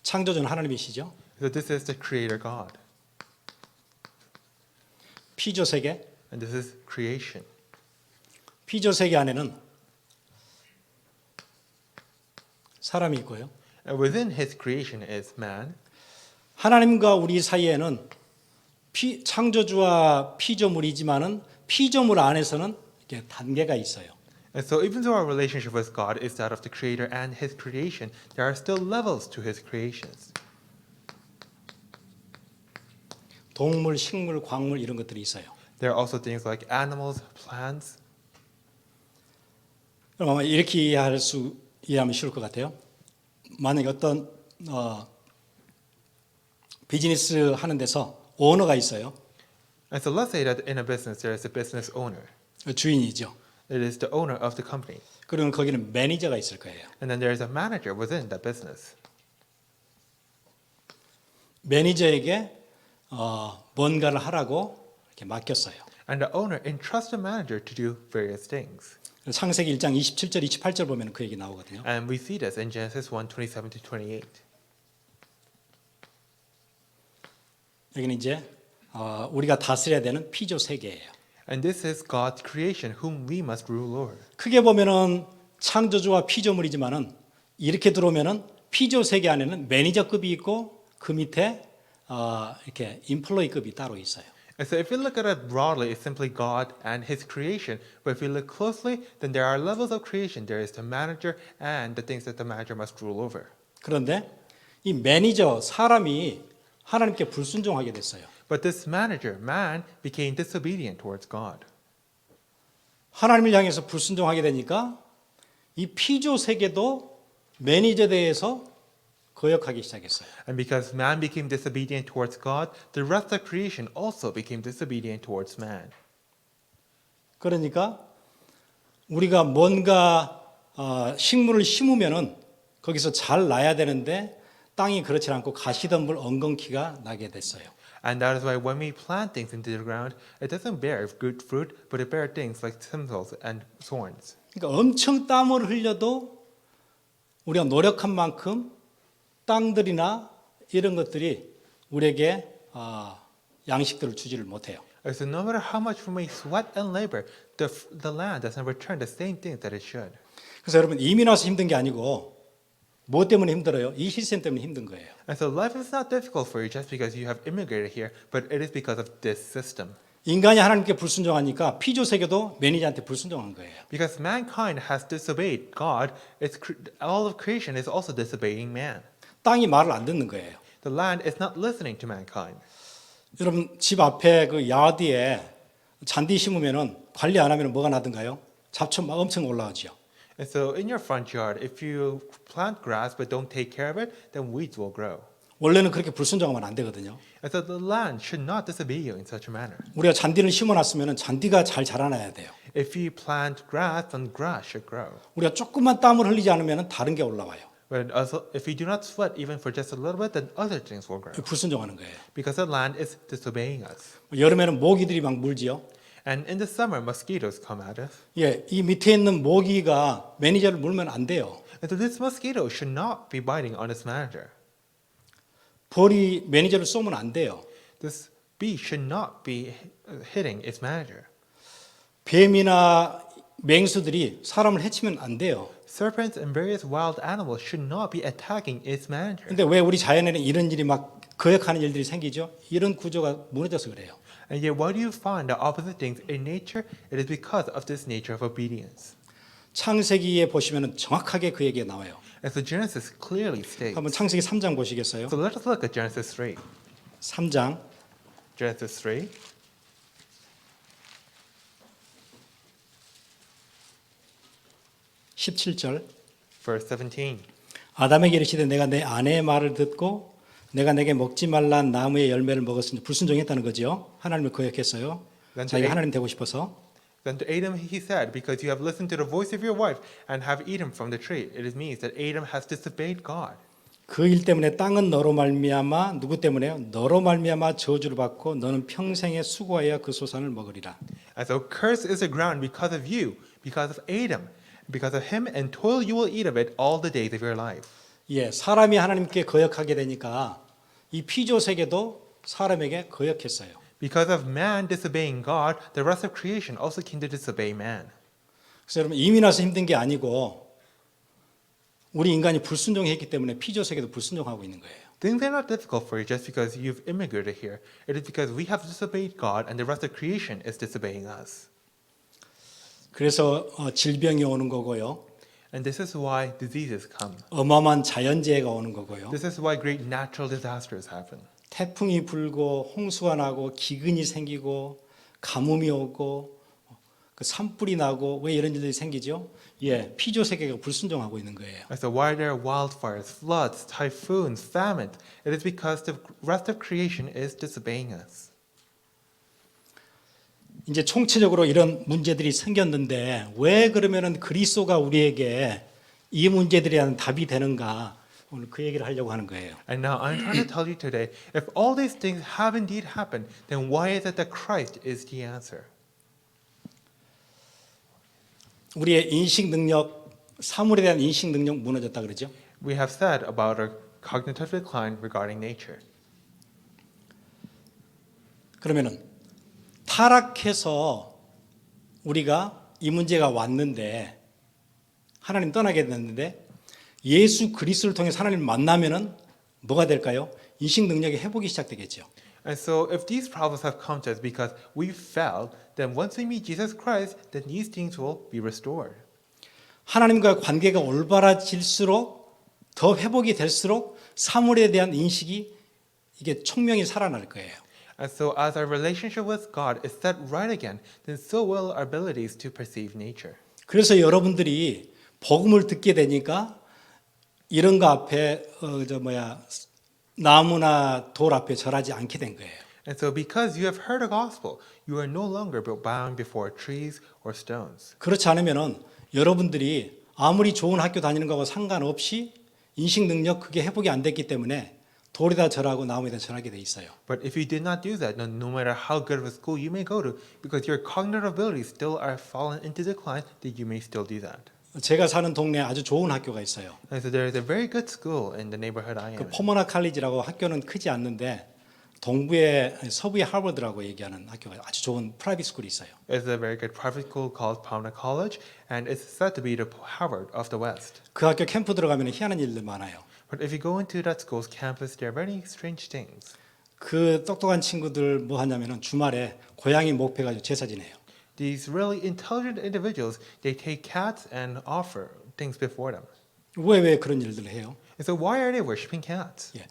창조주는 하나님이시죠. So this is the Creator God, 피조 세계, and this is creation. 피조 세계 안에는 사람이 있고요. And within His creation is man. 하나님과 우리 사이에는 창조주와 피조물이지만은 피조물 안에서는 이렇게 단계가 있어요. And so even though our relationship with God is that of the Creator and His creation, there are still levels to His creations. 동물, 식물, 광물 이런 것들이 있어요. There are also things like animals, plants. 그럼 아마 이렇게 이해하면 쉬울 것 같아요. 만약에 어떤 비즈니스 하는 데서 오너가 있어요. And so let's say that in a business there is a business owner. 주인이죠. It is the owner of the company. 그러면 거기는 매니저가 있을 거예요. And then there is a manager within that business. 매니저에게 뭔가를 하라고 이렇게 맡겼어요. And the owner entrusts the manager to do various things. 창세기 1장 27절, 28절 보면 그 얘기 나오거든요. And we see this in Genesis 1:27 to 28. 여기는 이제 우리가 다스려야 되는 피조 세계예요. And this is God's creation, whom we must rule over. 크게 보면은 창조주와 피조물이지만은 이렇게 들어오면은 피조 세계 안에는 매니저급이 있고 그 밑에 이렇게 인플로이급이 따로 있어요. And so if we look at it broadly, it's simply God and His creation. But if we look closely, then there are levels of creation. There is the manager and the things that the manager must rule over. 그런데 이 매니저 사람이 하나님께 불순종하게 됐어요. But this manager, man, became disobedient towards God. 하나님을 향해서 불순종하게 되니까 이 피조 세계도 매니저에 대해서 거역하기 시작했어요. And because man became disobedient towards God, the rest of creation also became disobedient towards man. 그러니까 우리가 뭔가 식물을 심으면은 거기서 잘 나야 되는데 땅이 그렇지 않고 가시덤불 엉겅퀴가 나게 됐어요. And that is why when we plant things into the ground, it doesn't bear good fruit, but it bears things like thistles and thorns. 그러니까 엄청 땀을 흘려도 우리가 노력한 만큼 땅들이나 이런 것들이 우리에게 양식들을 주지를 못해요. So no matter how much we may sweat and labor, the land doesn't return the same things that it should. 그래서 여러분 이민 와서 힘든 게 아니고 뭐 때문에 힘들어요? 이 시스템 때문에 힘든 거예요. And so life is not difficult for you just because you have immigrated here, but it is because of this system. 인간이 하나님께 불순종하니까 피조 세계도 매니저한테 불순종한 거예요. Because mankind has disobeyed God, all of creation is also disobeying man. 땅이 말을 안 듣는 거예요. The land is not listening to mankind. 여러분 집 앞에 그 야디에 잔디 심으면은 관리 안 하면 뭐가 나든가요? 잡초 막 엄청 올라오죠. And so in your front yard, if you plant grass but don't take care of it, then weeds will grow. 원래는 그렇게 불순종하면 안 되거든요. And so the land should not disobey you in such a manner. 우리가 잔디를 심어놨으면 잔디가 잘 자라나야 돼요. If you plant grass, then grass should grow. 우리가 조금만 땀을 흘리지 않으면 다른 게 올라와요. But also, if you do not sweat even for just a little bit, then other things will grow. 불순종하는 거예요. Because the land is disobeying us. 여름에는 모기들이 막 물지요. And in the summer, mosquitoes come at us. 예, 이 밑에 있는 모기가 매니저를 물면 안 돼요. And so this mosquito should not be biting on its manager. 벌이 매니저를 쏘면 안 돼요. This bee should not be hitting its manager. 뱀이나 맹수들이 사람을 해치면 안 돼요. Serpents and various wild animals should not be attacking its manager. 근데 왜 우리 자연에는 이런 일이 막 거역하는 일들이 생기죠? 이런 구조가 무너져서 그래요. And yet, why do you find the opposite things in nature? It is because of this nature of obedience. 창세기에 보시면 정확하게 그 얘기가 나와요. And so Genesis clearly states. 한번 창세기 3장 보시겠어요? So let us look at Genesis 3. 3장 Genesis 3, 17절 verse 17. 아담에게 이르시되 내가 내 아내의 말을 듣고 내가 내게 먹지 말란 나무의 열매를 먹었으니 불순종했다는 거죠. 하나님을 거역했어요. 자기가 하나님 되고 싶어서. Then to Adam he said, because you have listened to the voice of your wife and have eaten from the tree, it means that Adam has disobeyed God. 그 일 때문에 땅은 너로 말미암아 누구 때문에요? 너로 말미암아 저주를 받고 너는 평생에 수고하여 그 소산을 먹으리라. And so cursed is the ground because of you, because of Adam. Because of him, and toil you will eat of it all the days of your life. 예, 사람이 하나님께 거역하게 되니까 이 피조 세계도 사람에게 거역했어요. Because of man disobeying God, the rest of creation also came to disobey man. 그래서 여러분 이민 와서 힘든 게 아니고 우리 인간이 불순종했기 때문에 피조 세계도 불순종하고 있는 거예요. Things are not difficult for you just because you've immigrated here. It is because we have disobeyed God and the rest of creation is disobeying us. 그래서 질병이 오는 거고요. And this is why diseases come. 어마어마한 자연재해가 오는 거고요. This is why great natural disasters happen. 태풍이 불고 홍수가 나고 기근이 생기고 가뭄이 오고 그 산불이 나고 왜 이런 일들이 생기죠? 예, 피조 세계가 불순종하고 있는 거예요. And so why there are wildfires, floods, typhoons, famine? It is because the rest of creation is disobeying us. 이제 총체적으로 이런 문제들이 생겼는데 왜 그러면은 그리스도가 우리에게 이 문제들에 대한 답이 되는가? 오늘 그 얘기를 하려고 하는 거예요. And now I'm trying to tell you today, if all these things have indeed happened, then why is it that Christ is the answer? 우리의 인식 능력, 사물에 대한 인식 능력 무너졌다 그러죠? We have said about our cognitive decline regarding nature. 그러면은 타락해서 우리가 이 문제가 왔는데 하나님 떠나게 됐는데 예수 그리스도를 통해 하나님을 만나면은 뭐가 될까요? 인식 능력이 회복이 시작되겠죠. And so, if these problems have come to us because we fell, then once we meet Jesus Christ, then these things will be restored. 하나님과 관계가 올바라질수록 더 회복이 될수록 사물에 대한 인식이 이게 총명히 살아날 거예요. And so, as our relationship with God is set right again, then so will our abilities to perceive nature. 그래서 여러분들이 복음을 듣게 되니까 이런 거 앞에 나무나 돌 앞에 절하지 않게 된 거예요. And so, because you have heard a gospel, you are no longer bowing before trees or stones. 그렇지 않으면은 여러분들이 아무리 좋은 학교 다니는 거하고 상관없이 인식 능력 그게 회복이 안 됐기 때문에 돌에다 절하고 나무에다 절하게 돼 있어요. But if you did not do that, no matter how good of a school you may go to, because your cognitive abilities still are fallen into decline, that you may still do that. 제가 사는 동네에 아주 좋은 학교가 있어요. And so there is a very good school in the neighborhood I am 그 in. 포머나 칼리지라고 학교는 크지 않는데 동부의 서부의 하버드라고 얘기하는 학교가 아주 좋은 프라이빗 스쿨이 있어요. It's a very good private school called Pomona College, and it's said to be the Harvard of the West. 그 학교 캠프 들어가면 희한한 일들 많아요. But if you go into that school's campus, there are many strange things. 그 똑똑한 친구들 뭐 하냐면은 주말에 고양이 목패 가지고 제사 지내요. These really intelligent individuals, they take cats and offer things before them. 왜 그런 일들을 해요? And so why are they worshiping cats? 예.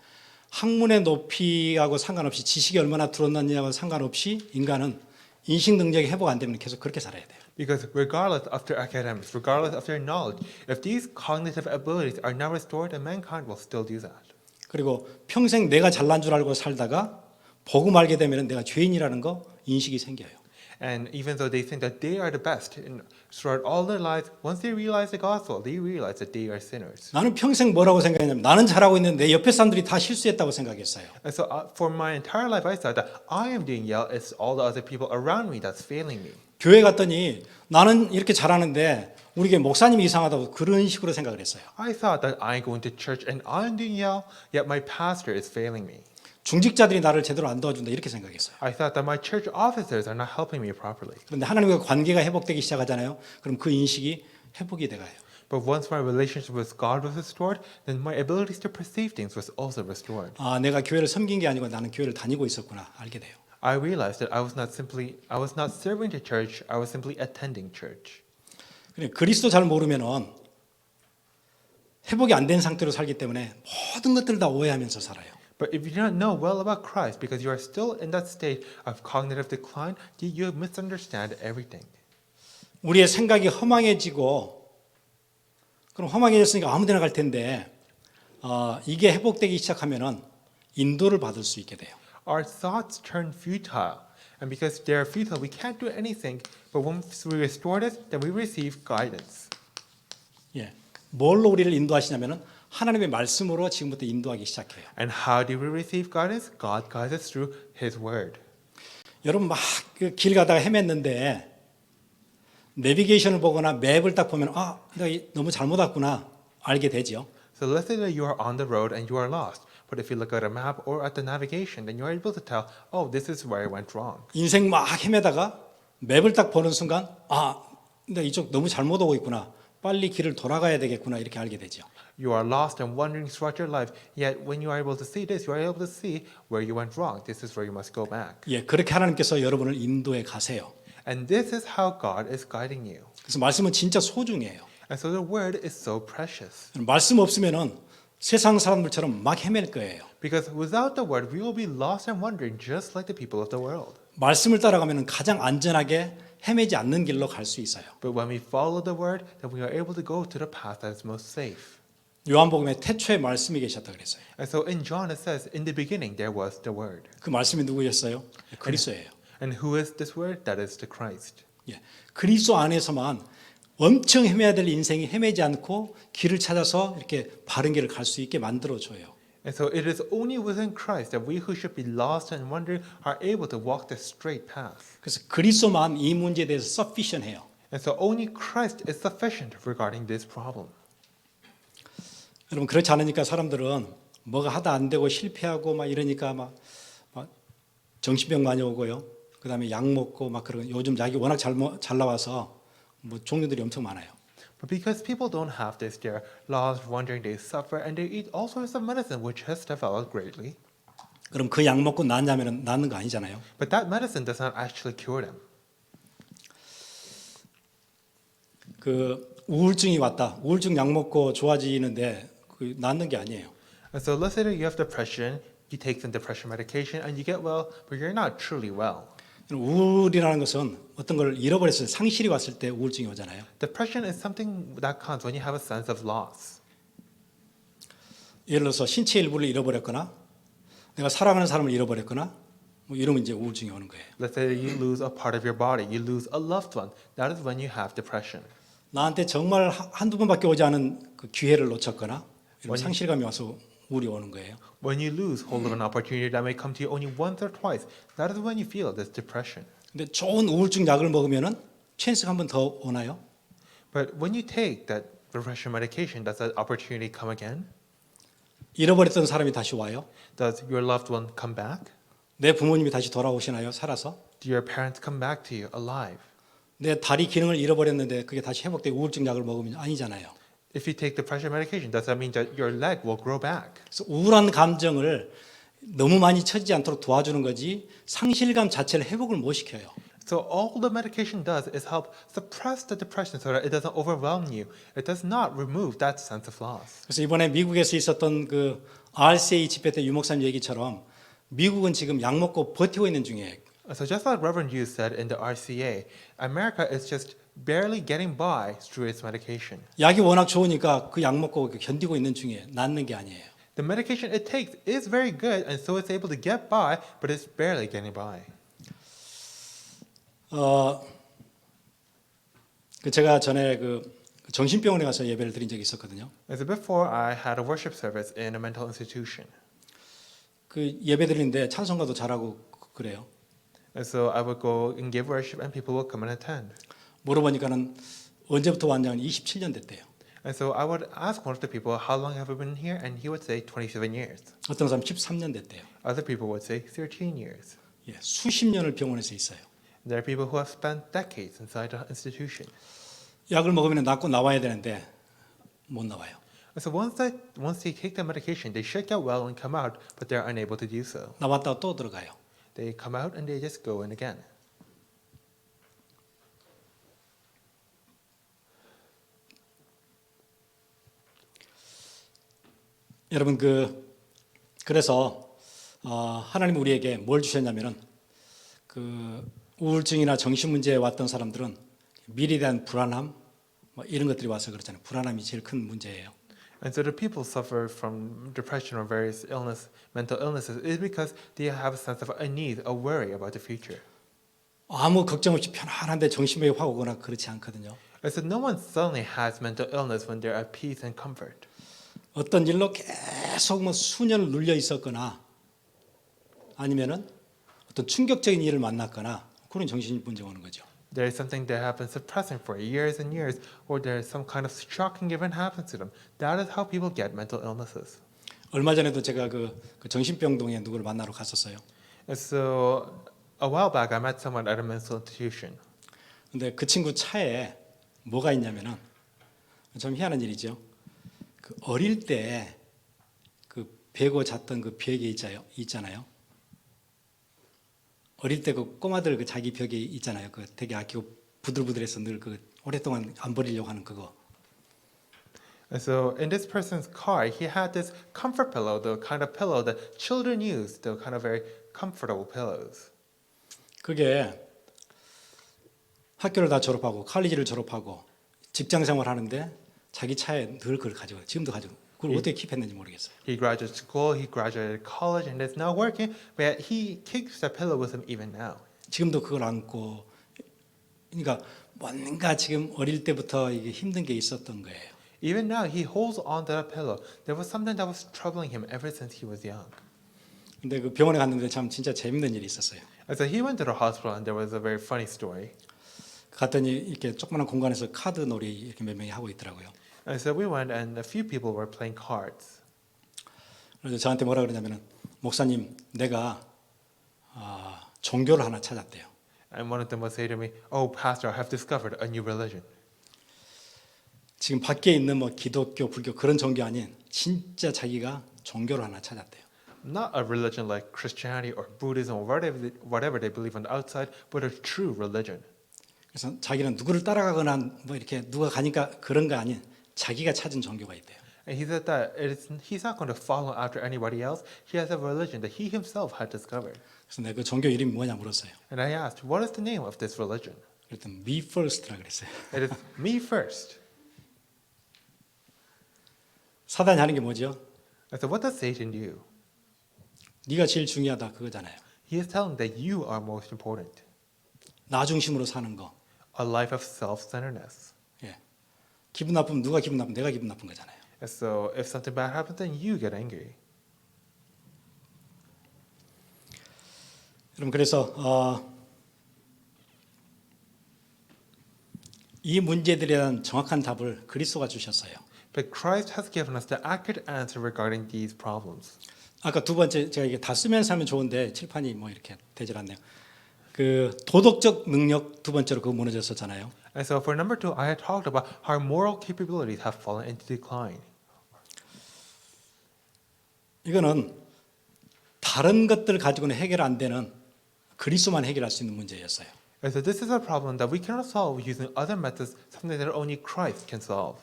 학문의 높이하고 상관없이 지식이 얼마나 들었느냐와 상관없이 인간은 인식 능력이 회복 안 되면 계속 그렇게 살아야 돼요. Because regardless of their academics, regardless of their knowledge, if these cognitive abilities are not restored, then mankind will still do that. 그리고 평생 내가 잘난 줄 알고 살다가 복음 알게 되면 내가 죄인이라는 거 인식이 생겨요. And even though they think that they are the best throughout all their lives, once they realize the gospel, they realize that they are sinners. 나는 평생 뭐라고 생각했냐면 나는 잘하고 있는데 내 옆에 사람들이 다 실수했다고 생각했어요. And so for my entire life, I thought that I am doing well. It's all the other people around me that's failing me. 교회 갔더니 나는 이렇게 잘하는데 우리 교회 목사님이 이상하다고 그런 식으로 생각을 했어요. I thought that I'm going to church and I'm doing well, yet my pastor is failing me. 중직자들이 나를 제대로 안 도와준다 이렇게 생각했어요. I thought that my church officers are not helping me properly. 그런데 하나님과 관계가 회복되기 시작하잖아요. 그럼 그 인식이 회복이 돼가요. But once my relationship with God was restored, then my abilities to perceive things was also restored. 아, 내가 교회를 섬긴 게 아니고 나는 교회를 다니고 있었구나 알게 돼요. I realized that I was not serving the church, I was simply attending church. 그래, 그리스도 잘 모르면은 회복이 안 된 상태로 살기 때문에 모든 것들을 다 오해하면서 살아요. But if you do not know well about Christ, because you are still in that state of cognitive decline, you misunderstand everything. 우리의 생각이 허망해지고 그럼 허망해졌으니까 아무데나 갈 텐데 이게 회복되기 시작하면은 인도를 받을 수 있게 돼요. Our thoughts turn futile, and because they are futile, we can't do anything. But once we restore it, then we receive guidance. 예, 뭘로 우리를 인도하시냐면은 하나님의 말씀으로 지금부터 인도하기 시작해요. And how do we receive guidance? God guides us through His Word. 여러분 막 길 가다가 헤맸는데 내비게이션을 보거나 맵을 딱 보면 내가 너무 잘못 왔구나 알게 되죠. So let's say that you are on the road and you are lost. But if you look at a map or at the navigation, then you are able to tell, oh, this is where I went wrong. 인생 막 헤매다가 맵을 딱 보는 순간 내가 이쪽 너무 잘못 오고 있구나. 빨리 길을 돌아가야 되겠구나 이렇게 알게 되죠. You are lost and wandering throughout your life, yet when you are able to see this, you are able to see where you went wrong. This is where you must go back. 예, 그렇게 하나님께서 여러분을 인도해 가세요. And this is how God is guiding you. 그래서 말씀은 진짜 소중해요. And so the Word is so precious. 말씀 없으면은 세상 사람들처럼 막 헤맬 거예요. Because without the Word, we will be lost and wandering just like the people of the world. 말씀을 따라가면은 가장 안전하게 헤매지 않는 길로 갈 수 있어요. But when we follow the Word, then we are able to go to the path that is most safe. 요한복음에 태초에 말씀이 계셨다 그랬어요. And so in John it says, in the beginning there was the Word. 그 말씀이 누구였어요? 그리스도예요. And who is this Word? That is the Christ. 예, 그리스도 안에서만 엄청 헤매야 될 인생이 헤매지 않고 길을 찾아서 이렇게 바른 길을 갈 수 있게 만들어 줘요. And so it is only within Christ that we who should be lost and wandering are able to walk the straight path. 그래서 그리스도만 이 문제에 대해서 sufficient해요. And so only Christ is sufficient regarding this problem. 여러분 그렇지 않으니까 사람들은 뭐가 하다 안 되고 실패하고 막 이러니까 막 정신병 많이 오고요. 그다음에 약 먹고 막 그런 요즘 약이 워낙 잘 나와서 뭐 종류들이 엄청 많아요. But because people don't have this, they're lost, wandering, they suffer, and they eat all sorts of medicine, which has developed greatly. 그럼 그 약 먹고 낫냐면 낫는 거 아니잖아요. But that medicine does not actually cure them. 그 우울증이 왔다. 우울증 약 먹고 좋아지는데 그 낫는 게 아니에요. And so let's say that you have depression, you take some depression medication, and you get well, but you're not truly well. 우울이라는 것은 어떤 걸 잃어버렸을 때 상실이 왔을 때 우울증이 오잖아요. Depression is something that comes when you have a sense of loss. 예를 들어서 신체 일부를 잃어버렸거나 내가 사랑하는 사람을 잃어버렸거나 뭐 이러면 이제 우울증이 오는 거예요. Let's say that you lose a part of your body, you lose a loved one. That is when you have depression. 나한테 정말 한두 번밖에 오지 않은 그 기회를 놓쳤거나 이런 상실감이 와서 우울이 오는 거예요. When you lose hold of an opportunity that may come to you only once or twice, that is when you feel this depression. 근데 좋은 우울증 약을 먹으면은 찬스가 한 번 더 오나요? But when you take that depression medication, does that opportunity come again? 잃어버렸던 사람이 다시 와요? Does your loved one come back? 내 부모님이 다시 돌아오시나요? 살아서? Do your parents come back to you alive? 내 다리 기능을 잃어버렸는데 그게 다시 회복되고 우울증 약을 먹으면 아니잖아요. If you take depression medication, does that mean that your leg will grow back? 그래서 우울한 감정을 너무 많이 처지지 않도록 도와주는 거지 상실감 자체를 회복을 못 시켜요. So all the medication does is help suppress the depression so that it doesn't overwhelm you. It does not remove that sense of loss. 그래서 이번에 미국에서 있었던 그 RCA 집회 때 유목사님 얘기처럼 미국은 지금 약 먹고 버티고 있는 중이에요. So just like Reverend Yu said in the RCA, America is just barely getting by through its medication. 약이 워낙 좋으니까 그 약 먹고 견디고 있는 중에 낫는 게 아니에요. The medication it takes is very good, and so it's able to get by, but it's barely getting by. 제가 전에 그 정신병원에 가서 예배를 드린 적이 있었거든요. And so before I had a worship service in a mental institution. 그 예배 드리는데 찬송가도 잘하고 그래요. And so I would go and give worship, and people would come and attend. 물어보니까는 언제부터 왔냐면 27년 됐대요. And so I would ask one of the people, how long have you been here? And he would say 27 years. 어떤 사람 13년 됐대요. Other people would say 13 years. 예, 수십 년을 병원에서 있어요. There are people who have spent decades inside the institution. 약을 먹으면 낫고 나와야 되는데 못 나와요. And so once they take the medication, they should get well and come out, but they're unable to do so. 나왔다가 또 들어가요. They come out and they just go in again. 여러분 그래서 하나님 우리에게 뭘 주셨냐면은 그 우울증이나 정신 문제에 왔던 사람들은 미래에 대한 불안함 뭐 이런 것들이 와서 그렇잖아요. 불안함이 제일 큰 문제예요. And so the people suffer from depression or various mental illnesses is because they have a sense of unease, a worry about the future. 아무 걱정 없이 편안한데 정신병이 확 오거나 그렇지 않거든요. And so no one suddenly has mental illness when they're at peace and comfort. 어떤 일로 계속 뭐 수년을 눌려 있었거나 아니면은 어떤 충격적인 일을 만났거나 그런 정신 문제가 오는 거죠. There is something they have been suppressing for years and years, or there is some kind of shocking event happens to them. That is how people get mental illnesses. 얼마 전에도 제가 그 정신병동에 누구를 만나러 갔었어요. And so a while back, I met someone at a mental institution. 근데 그 친구 차에 뭐가 있냐면은 좀 희한한 일이죠. 그 어릴 때 그 베고 잤던 그 벽에 있잖아요. 어릴 때 그 꼬마들 그 자기 벽에 있잖아요. 그 되게 아끼고 부들부들해서 늘 그 오랫동안 안 버리려고 하는 그거. And so in this person's car, he had this comfort pillow, the kind of pillow that children use, the kind of very comfortable pillows. 그게 학교를 다 졸업하고 칼리지를 졸업하고 직장 생활하는데 자기 차에 늘 그걸 가지고 지금도 가지고 그걸 어떻게 킵했는지 모르겠어요. He graduated school, he graduated college, and is now working, but he keeps that pillow with him even now. 지금도 그걸 안고 그러니까 뭔가 지금 어릴 때부터 이게 힘든 게 있었던 거예요. Even now, he holds on to that pillow. There was something that was troubling him ever since he was young. 근데 그 병원에 갔는데 참 진짜 재밌는 일이 있었어요. And so he went to the hospital, and there was a very funny story. 갔더니 이렇게 조그마한 공간에서 카드 놀이 이렇게 몇 명이 하고 있더라고요. And so we went, and a few people were playing cards. 그래서 저한테 뭐라 그러냐면은 목사님 내가 종교를 하나 찾았대요. And one of them would say to me, "Oh, Pastor, I have discovered a new religion." 지금 밖에 있는 뭐 기독교, 불교 그런 종교 아닌 진짜 자기가 종교를 하나 찾았대요. Not a religion like Christianity or Buddhism or whatever they believe on the outside, but a true religion. 그래서 자기는 누구를 따라가거나 뭐 이렇게 누가 가니까 그런 거 아닌 자기가 찾은 종교가 있대요. And he said that he's not going to follow after anybody else. He has a religion that he himself had discovered. 그래서 내가 그 종교 이름이 뭐냐 물었어요. And I asked, what is the name of this religion? 그랬더니 Me First라 그랬어요. It is me first. 사단이 하는 게 뭐죠? I said, what does Satan do? 네가 제일 중요하다 그거잖아요. He is telling that you are most important. 나 중심으로 사는 거. A life of self-centeredness. 예. 기분 나쁘면 누가 기분 나쁘면 내가 기분 나쁜 거잖아요. And so if something bad happens, then you get angry. 여러분 그래서 이 문제들에 대한 정확한 답을 그리스도가 주셨어요. But Christ has given us the accurate answer regarding these problems. 아까 두 번째 제가 이게 다 쓰면서 하면 좋은데 칠판이 뭐 이렇게 되질 않네요. 그 도덕적 능력 두 번째로 그거 무너졌었잖아요. And so for number 2, I had talked about how our moral capabilities have fallen into decline. 이거는 다른 것들 가지고는 해결 안 되는 그리스도만 해결할 수 있는 문제였어요. And so this is a problem that we cannot solve using other methods, something that only Christ can solve.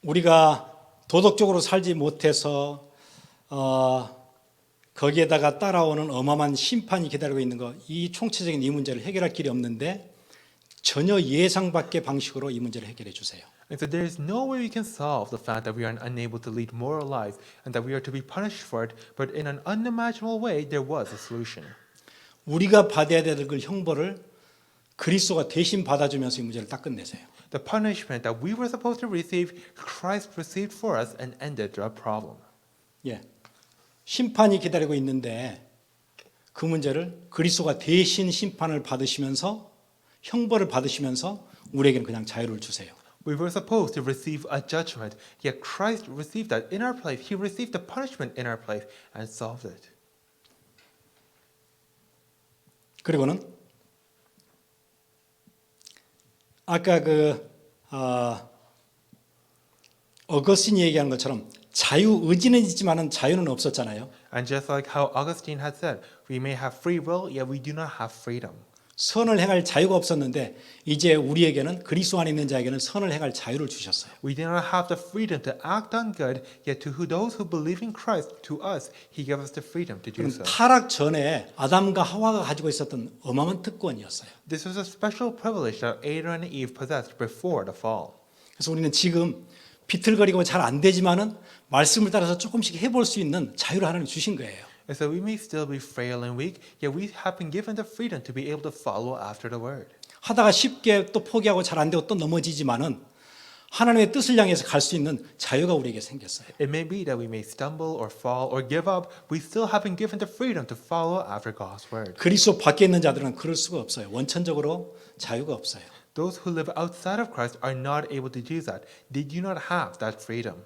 우리가 도덕적으로 살지 못해서 거기에다가 따라오는 어마어마한 심판이 기다리고 있는 거, 이 총체적인 이 문제를 해결할 길이 없는데 전혀 예상 밖의 방식으로 이 문제를 해결해 주세요. And so there is no way we can solve the fact that we are unable to lead moral lives and that we are to be punished for it, but in an unimaginable way, there was a solution. 우리가 받아야 될 그 형벌을 그리스도가 대신 받아주면서 이 문제를 딱 끝내세요. The punishment that we were supposed to receive, Christ received for us and ended the problem. 예, 심판이 기다리고 있는데 그 문제를 그리스도가 대신 심판을 받으시면서 형벌을 받으시면서 우리에게는 그냥 자유를 주세요. We were supposed to receive a judgment, yet Christ received that in our place. He received the punishment in our place and solved it. 그리고는 아까 어거스틴이 얘기한 것처럼 자유 의지는 있지만은 자유는 없었잖아요. And just like how Augustine had said, we may have free will, yet we do not have freedom. 선을 행할 자유가 없었는데 이제 우리에게는 그리스도 안에 있는 자에게는 선을 행할 자유를 주셨어요. We do not have the freedom to act on good, yet to those who believe in Christ, to us, He gave us the freedom to do 그럼 so. 타락 전에 아담과 하와가 가지고 있었던 어마어마한 특권이었어요. This was a special privilege that Adam and Eve possessed before the fall. 그래서 우리는 지금 비틀거리고 잘 안 되지만은 말씀을 따라서 조금씩 해볼 수 있는 자유를 하나님 주신 거예요. And so we may still be frail and weak, yet we have been given the freedom to be able to follow after the word. 하다가 쉽게 또 포기하고 잘 안 되고 또 넘어지지만은 하나님의 뜻을 향해서 갈 수 있는 자유가 우리에게 생겼어요. It may be that we may stumble or fall or give up. We still have been given the freedom to follow after God's word. 그리스도 밖에 있는 자들은 그럴 수가 없어요. 원천적으로 자유가 없어요. Those who live outside of Christ are not able to do that. They do not have that freedom.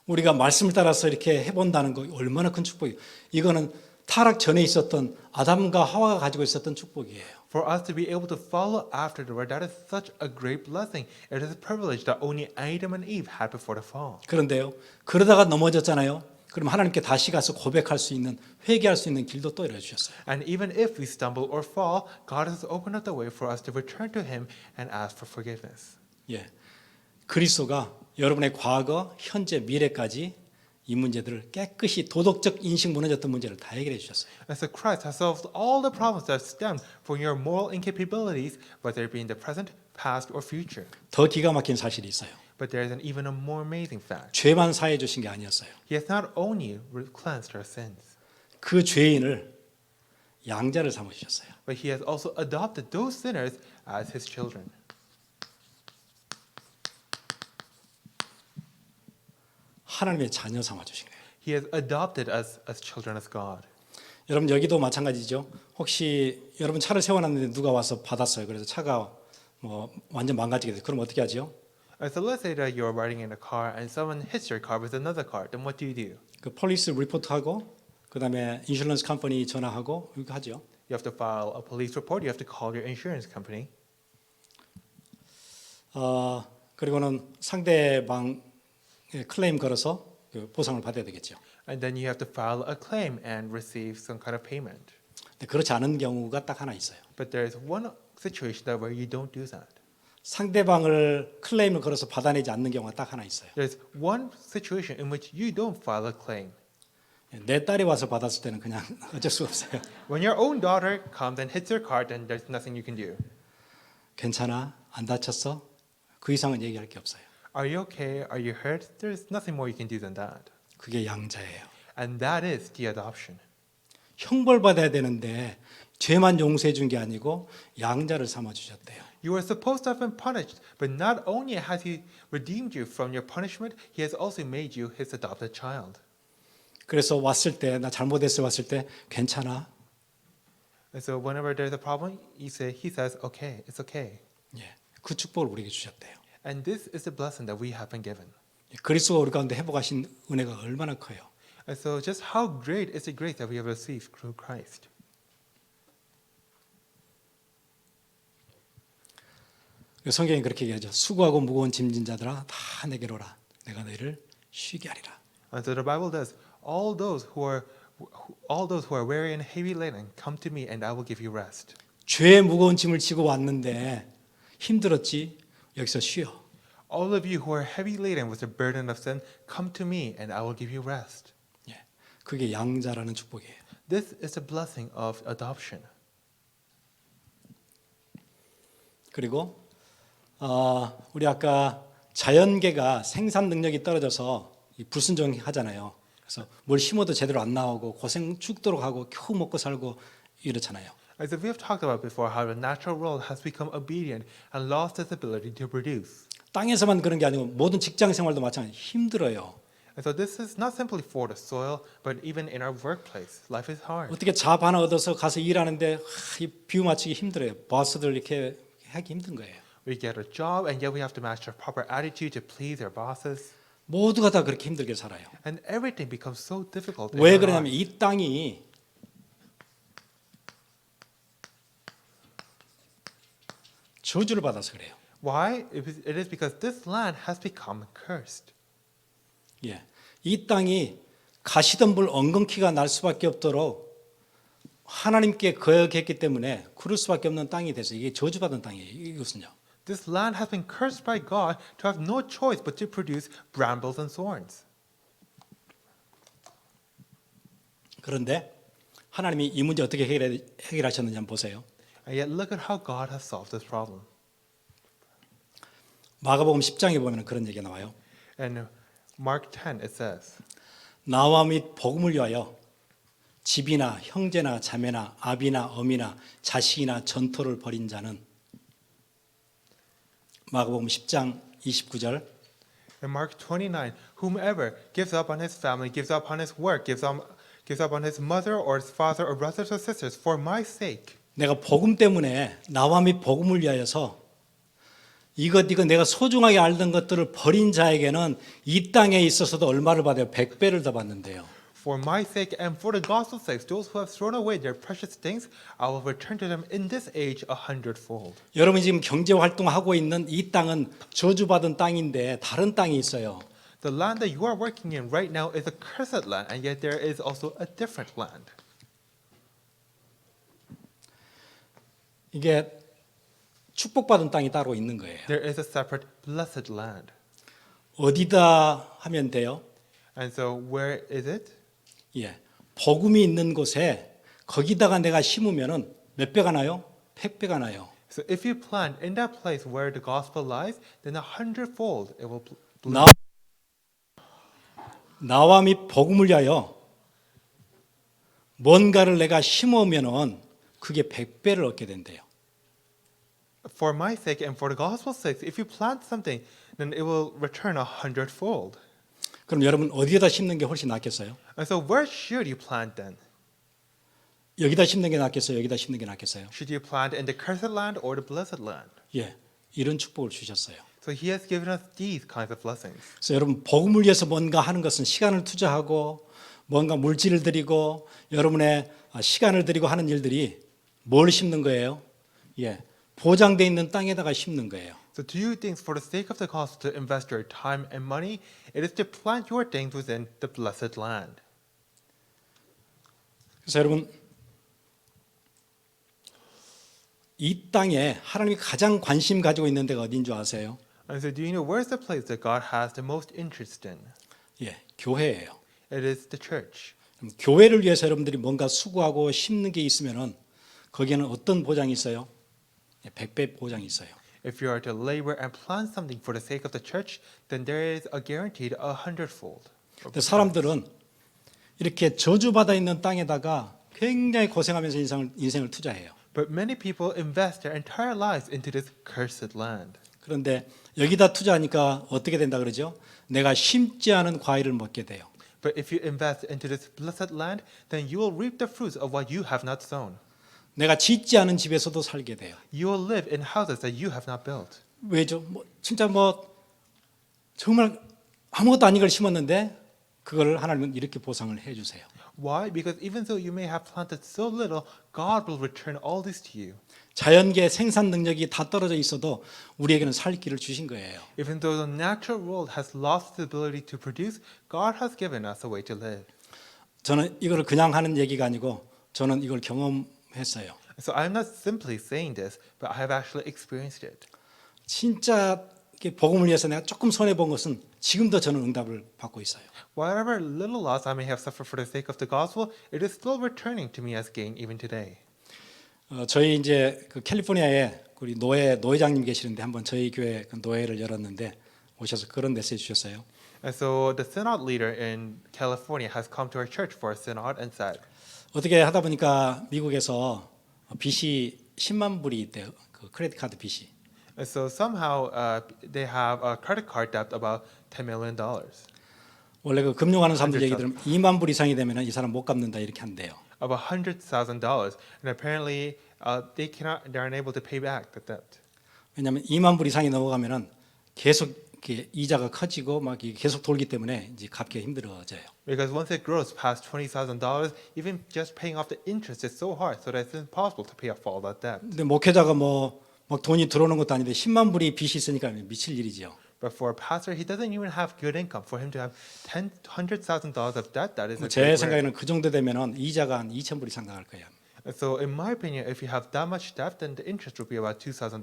우리가 말씀을 따라서 이렇게 해본다는 거 얼마나 큰 축복이에요. 이거는 타락 전에 있었던 아담과 하와가 가지고 있었던 축복이에요. For us to be able to follow after the word, that is such a great blessing. It is a privilege that only Adam and Eve had before the fall. 그런데요, 그러다가 넘어졌잖아요. 그럼 하나님께 다시 가서 고백할 수 있는, 회개할 수 있는 길도 또 열어주셨어요. And even if we stumble or fall, God has opened up the way for us to return to Him and ask for forgiveness. 예, 그리스도가 여러분의 과거, 현재, 미래까지 이 문제들을 깨끗이 도덕적 인식 무너졌던 문제를 다 해결해 주셨어요. And so Christ has solved all the problems that stem from your moral incapabilities, whether it be in the present, past, or future. 더 기가 막힌 사실이 있어요. But there is an even a more amazing fact. 죄만 사해 주신 게 아니었어요. He has not only cleansed our sins, 그 죄인을 양자를 삼아 주셨어요. but He has also adopted those sinners as His children. 하나님의 자녀 삼아 주신 거예요. He has adopted us as children of God. 여러분 여기도 마찬가지죠. 혹시 여러분 차를 세워놨는데 누가 와서 받았어요. 그래서 차가 뭐 완전 망가지게 돼요. 그럼 어떻게 하죠? And so let's say that you're riding in a car and someone hits your car with another car. Then what do? 그 폴리스 리포트하고 그다음에 인슈런스 컴퍼니 전화하고 이렇게 하죠. You have to file a police report. You have to call your insurance company. 그리고는 상대방 클레임 걸어서 그 보상을 받아야 되겠죠. And then you have to file a claim and receive some kind of payment. 근데 그렇지 않은 경우가 딱 하나 있어요. But there is one situation that where you don't do that. 상대방을 클레임을 걸어서 받아내지 않는 경우가 딱 하나 있어요. There's one situation in which you don't file a claim. 내 딸이 와서 받았을 때는 그냥 어쩔 수 없어요. When your own daughter comes and hits your car, then there's nothing you can do. 괜찮아? 안 다쳤어? 그 이상은 얘기할 게 없어요. Are you okay? Are you hurt? There's nothing more you can do than that. 그게 양자예요. And that is the adoption. 형벌받아야 되는데 죄만 용서해 준 게 아니고 양자를 삼아 주셨대요. You were supposed to have been punished, but not only has He redeemed you from your punishment, He has also made you His adopted child. 그래서 왔을 때 나 잘못했어 왔을 때 괜찮아? And so whenever there's a problem, He says, okay, it's okay. 예. 그 축복을 우리에게 주셨대요. And this is the blessing that we have been given. 그리스도가 우리 가운데 회복하신 은혜가 얼마나 커요. And so just how great is the grace that we have received through Christ. 성경이 그렇게 얘기하죠. 수고하고 무거운 짐진 자들아 다 내게로 오라. 내가 너희를 쉬게 하리라. And so the Bible does, all those who are weary and heavy laden, come to me and I will give you rest. 죄의 무거운 짐을 지고 왔는데 힘들었지? 여기서 쉬어. All of you who are heavy laden with the burden of sin, come to me and I will give you rest. 예. 그게 양자라는 축복이에요. This is a blessing of adoption. 그리고 우리 아까 자연계가 생산 능력이 떨어져서 불순종하잖아요. 그래서 뭘 심어도 제대로 안 나오고 고생 죽도록 하고 겨우 먹고 살고 이렇잖아요. As we have talked about before, how the natural world has become obedient and lost its ability to produce. 땅에서만 그런 게 아니고 모든 직장 생활도 마찬가지 힘들어요. And so this is not simply for the soil, but even in our workplace, life is hard. 어떻게 잡 하나 얻어서 가서 일하는데 이 비유 맞추기 힘들어요. 버스들 이렇게 하기 힘든 거예요. We get a job and yet we have to match our proper attitude to please our bosses. 모두가 다 그렇게 힘들게 살아요. And everything becomes so difficult. in 왜 our 그러냐면 lives. 이 땅이 저주를 받아서 그래요. Why? It is because this land has become cursed. 예, 이 땅이 가시덤불 엉겅퀴가 날 수밖에 없도록 하나님께 거역했기 때문에 그럴 수밖에 없는 땅이 돼서 이게 저주받은 땅이에요. 이것은요. This land has been cursed by God to have no choice but to produce brambles and thorns. 그런데 하나님이 이 문제 어떻게 해결하셨는지 한번 보세요. And yet look at how God has solved this problem. 마가복음 10장에 보면 그런 얘기가 나와요. In Mark 10 it says, 나와 및 복음을 위하여 집이나 형제나 자매나 아비나 어미나 자식이나 전토를 벌인 자는 마가복음 10장 29절 in Mark 29, whomever gives up on his family, gives up on his work, gives up on his mother or his father or brothers or sisters for my sake. 내가 복음 때문에 나와 및 복음을 위하여서 이것 내가 소중하게 알던 것들을 버린 자에게는 이 땅에 있어서도 얼마를 받아요? 100배를 더 받는데요. For my sake and for the gospel's sake, those who have thrown away their precious things, I will return to them in this age 100-fold. 여러분이 지금 경제 활동하고 있는 이 땅은 저주받은 땅인데 다른 땅이 있어요. The land that you are working in right now is a cursed land, and yet there is also a different land. 이게 축복받은 땅이 따로 있는 거예요. There is a separate blessed land. 어디다 하면 돼요? And so where is it? 예, 복음이 있는 곳에 거기다가 내가 심으면은 몇 배가 나요? 100배가 나요. So if you plant in that place where the gospel lies, then 100-fold it will 나, 나와 및 복음을 위하여 뭔가를 내가 심으면은 그게 100배를 얻게 된대요. For my sake and for the gospel's sake, if you plant something, then it will return 100-fold. 그럼 여러분 어디에다 심는 게 훨씬 낫겠어요? And so where should you plant then? 여기다 심는 게 낫겠어요? 여기다 심는 게 낫겠어요? Should you plant in the cursed land or the blessed land? 예, 이런 축복을 주셨어요. So he has given us these kinds of blessings. 그래서 여러분 복음을 위해서 뭔가 하는 것은 시간을 투자하고 뭔가 물질을 들이고 여러분의 시간을 들이고 하는 일들이 뭘 심는 거예요? 예, 보장돼 있는 땅에다가 심는 거예요. So to do things for the sake of the gospel, to invest your time and money, it is to plant your things within the blessed land. 그래서 여러분 이 땅에 하나님이 가장 관심 가지고 있는 데가 어딘 줄 아세요? And so do you know where's the place that God has the most interest in? 예, 교회예요. It is the church. 그럼 교회를 위해서 여러분들이 뭔가 수고하고 심는 게 있으면은 거기에는 어떤 보장이 있어요? 예, 100배 보장이 있어요. If you are to labor and plant something for the sake of the church, then there is a guaranteed 100-fold. 근데 사람들은 이렇게 저주받아 있는 땅에다가 굉장히 고생하면서 인생을 투자해요. But many people invest their entire lives into this cursed land. 그런데 여기다 투자하니까 어떻게 된다 그러죠? 내가 심지 않은 과일을 먹게 돼요. But if you invest into this blessed land, then you will reap the fruits of what you have not sown. 내가 짓지 않은 집에서도 살게 돼요. You will live in houses that you have not built. 왜죠? 진짜 정말 아무것도 아닌 걸 심었는데 그걸 하나님은 이렇게 보상을 해주세요. Why? Because even though you may have planted so little, God will return all this to you. 자연계 생산 능력이 다 떨어져 있어도 우리에게는 살 길을 주신 거예요. Even though the natural world has lost the ability to produce, God has given us a way to live. 저는 이걸 그냥 하는 얘기가 아니고 저는 이걸 경험했어요. So I'm not simply saying this, but I have actually experienced it. 진짜 이렇게 복음을 위해서 내가 조금 손해 본 것은 지금도 저는 응답을 받고 있어요. Whatever little loss I may have suffered for the sake of the gospel, it is still returning to me as gain even today. 저희 이제 그 캘리포니아에 우리 노회장님 계시는데 한번 저희 교회 그 노회를 열었는데 오셔서 그런 메시지 주셨어요. And so the synod leader in California has come to our church for a synod and said, 어떻게 하다 보니까 미국에서 빚이 10만 불이 있대요. 그 크레딧 카드 빚이. and so somehow they have a credit card debt about $10 million. 원래 그 금융하는 사람들 얘기 100,000. 들으면 2만 불 이상이 되면 이 사람 못 갚는다 이렇게 한대요. About $100,000, and apparently they're unable to pay back the debt. 왜냐하면 2만 불 이상이 넘어가면은 계속 이렇게 이자가 커지고 막 이게 계속 돌기 때문에 이제 갚기가 힘들어져요. Because once it grows past $20,000, even just paying off the interest is so hard, so that it's impossible to pay off all that debt. 근데 목회자가 막 돈이 들어오는 것도 아닌데 10만 불이 빚이 있으니까 미칠 일이죠. But for a pastor, he doesn't even have good income. For him to have $100,000 of debt, that is a 제 great work. 생각에는 그 정도 되면은 이자가 한 2천 불 이상 나갈 거예요. And so, in my opinion, if you have that much debt, then the interest would be about $2,000.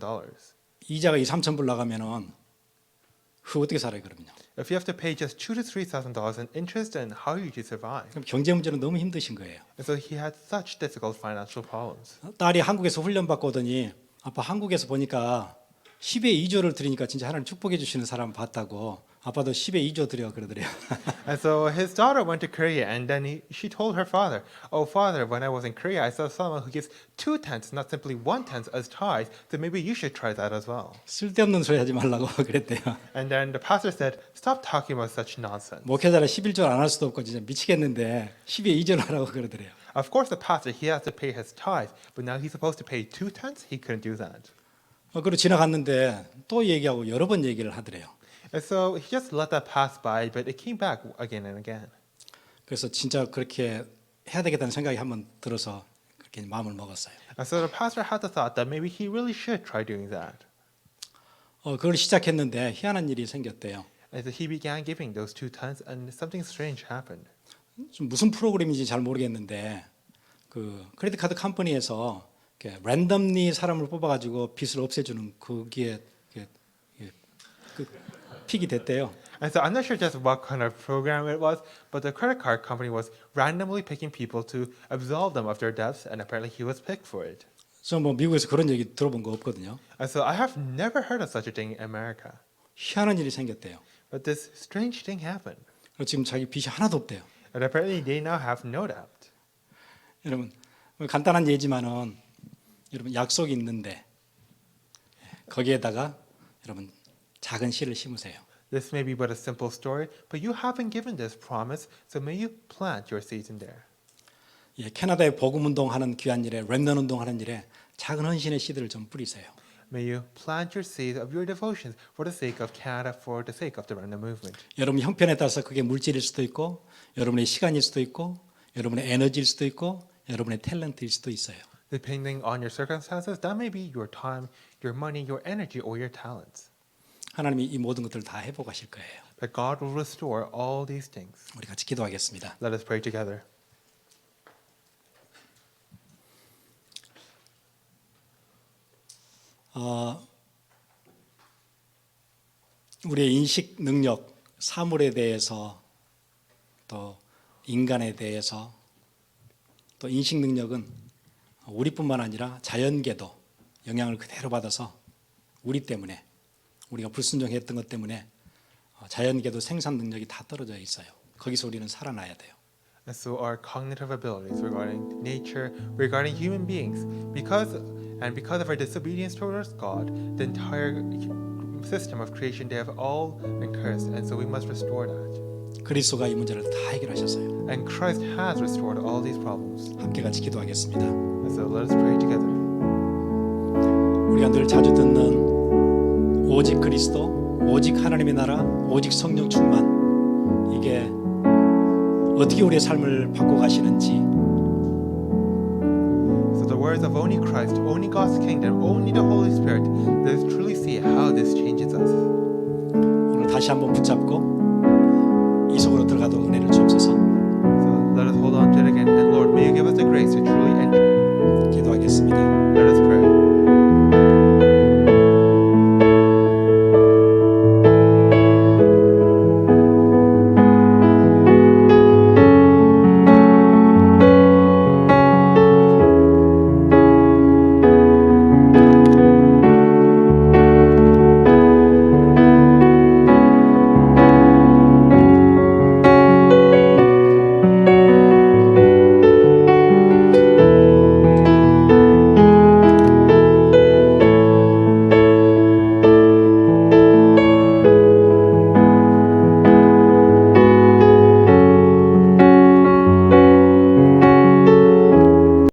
이자가 2, 3천 불 나가면은 그 어떻게 살아요 그러면요? If you have to pay just $2,000 to $3,000 in interest, then how are you to survive? 그럼 경제 문제는 너무 힘드신 거예요. And so he had such difficult financial problems. 딸이 한국에서 훈련 받고 오더니 아빠 한국에서 보니까 10의 2조를 드리니까 진짜 하나님 축복해 주시는 사람 봤다고 아빠도 10의 2조 드려 그러더래요. And so his daughter went to Korea, and then she told her father, "Oh, father, when I was in Korea, I saw someone who gives 2/10, not simply 1/10 as tithes. So maybe you should try that as well." 쓸데없는 소리 하지 말라고 그랬대요. And then the pastor said, "Stop talking about such nonsense." 목회자라 11조를 안 할 수도 없고 진짜 미치겠는데 10의 2조를 하라고 그러더래요. Of course, the pastor he has to pay his tithe, but now he's supposed to pay 2/10. He couldn't do that. 그리고 지나갔는데 또 얘기하고 여러 번 얘기를 하더래요. And so he just let that pass by, but it came back again and again. 그래서 진짜 그렇게 해야 되겠다는 생각이 한번 들어서 그렇게 마음을 먹었어요. And so the pastor had the thought that maybe he really should try doing that. 그걸 시작했는데 희한한 일이 생겼대요. And so he began giving those 2/10, and something strange happened. 좀 무슨 프로그램인지 잘 모르겠는데 그 크레딧 카드 컴퍼니에서 랜덤리 사람을 뽑아가지고 빚을 없애주는 그게 그 픽이 됐대요. And so I'm not sure just what kind of program it was, but the credit card company was randomly picking people to absolve them of their debts, and apparently he was picked for it. 저 미국에서 그런 얘기 들어본 거 없거든요. And so I have never heard of such a thing in America. 희한한 일이 생겼대요. But this strange thing happened. 그리고 지금 자기 빚이 하나도 없대요. And apparently they now have no debt. 여러분 간단한 예지만은 여러분 약속이 있는데 거기에다가 여러분 작은 씨를 심으세요. This may be but a simple story, but you have been given this promise, so may you plant your seeds in there. 예, 캐나다의 복음 운동하는 귀한 일에 렘넌 운동하는 일에 작은 헌신의 씨들을 좀 뿌리세요. May you plant your seeds of your devotions for the sake of Canada, for the sake of the Remnant movement. 여러분 형편에 따라서 그게 물질일 수도 있고 여러분의 시간일 수도 있고 여러분의 에너지일 수도 있고 여러분의 탤런트일 수도 있어요. Depending on your circumstances, that may be your time, your money, your energy, or your talents. 하나님이 이 모든 것들을 다 회복하실 거예요. But God will restore all these things. 우리 같이 기도하겠습니다. Let us pray together. 우리의 인식 능력, 사물에 대해서 또 인간에 대해서 또 인식 능력은 우리뿐만 아니라 자연계도 영향을 그대로 받아서 우리 때문에 우리가 불순종했던 것 때문에 자연계도 생산 능력이 다 떨어져 있어요. 거기서 우리는 살아나야 돼요. And so our cognitive abilities regarding nature, regarding human beings, because of our disobedience towards God, the entire system of creation, they have all been cursed, and so we must restore that. 그리스도가 이 문제를 다 해결하셨어요. And Christ has restored all these problems. 함께 같이 기도하겠습니다. And so let us pray together. 우리가 늘 자주 듣는 오직 그리스도, 오직 하나님의 나라, 오직 성령 충만, 이게 어떻게 우리의 삶을 바꿔 가시는지, So the words of only Christ, only God's kingdom, only the Holy Spirit, let us truly see how this changes us. 오늘 다시 한번 붙잡고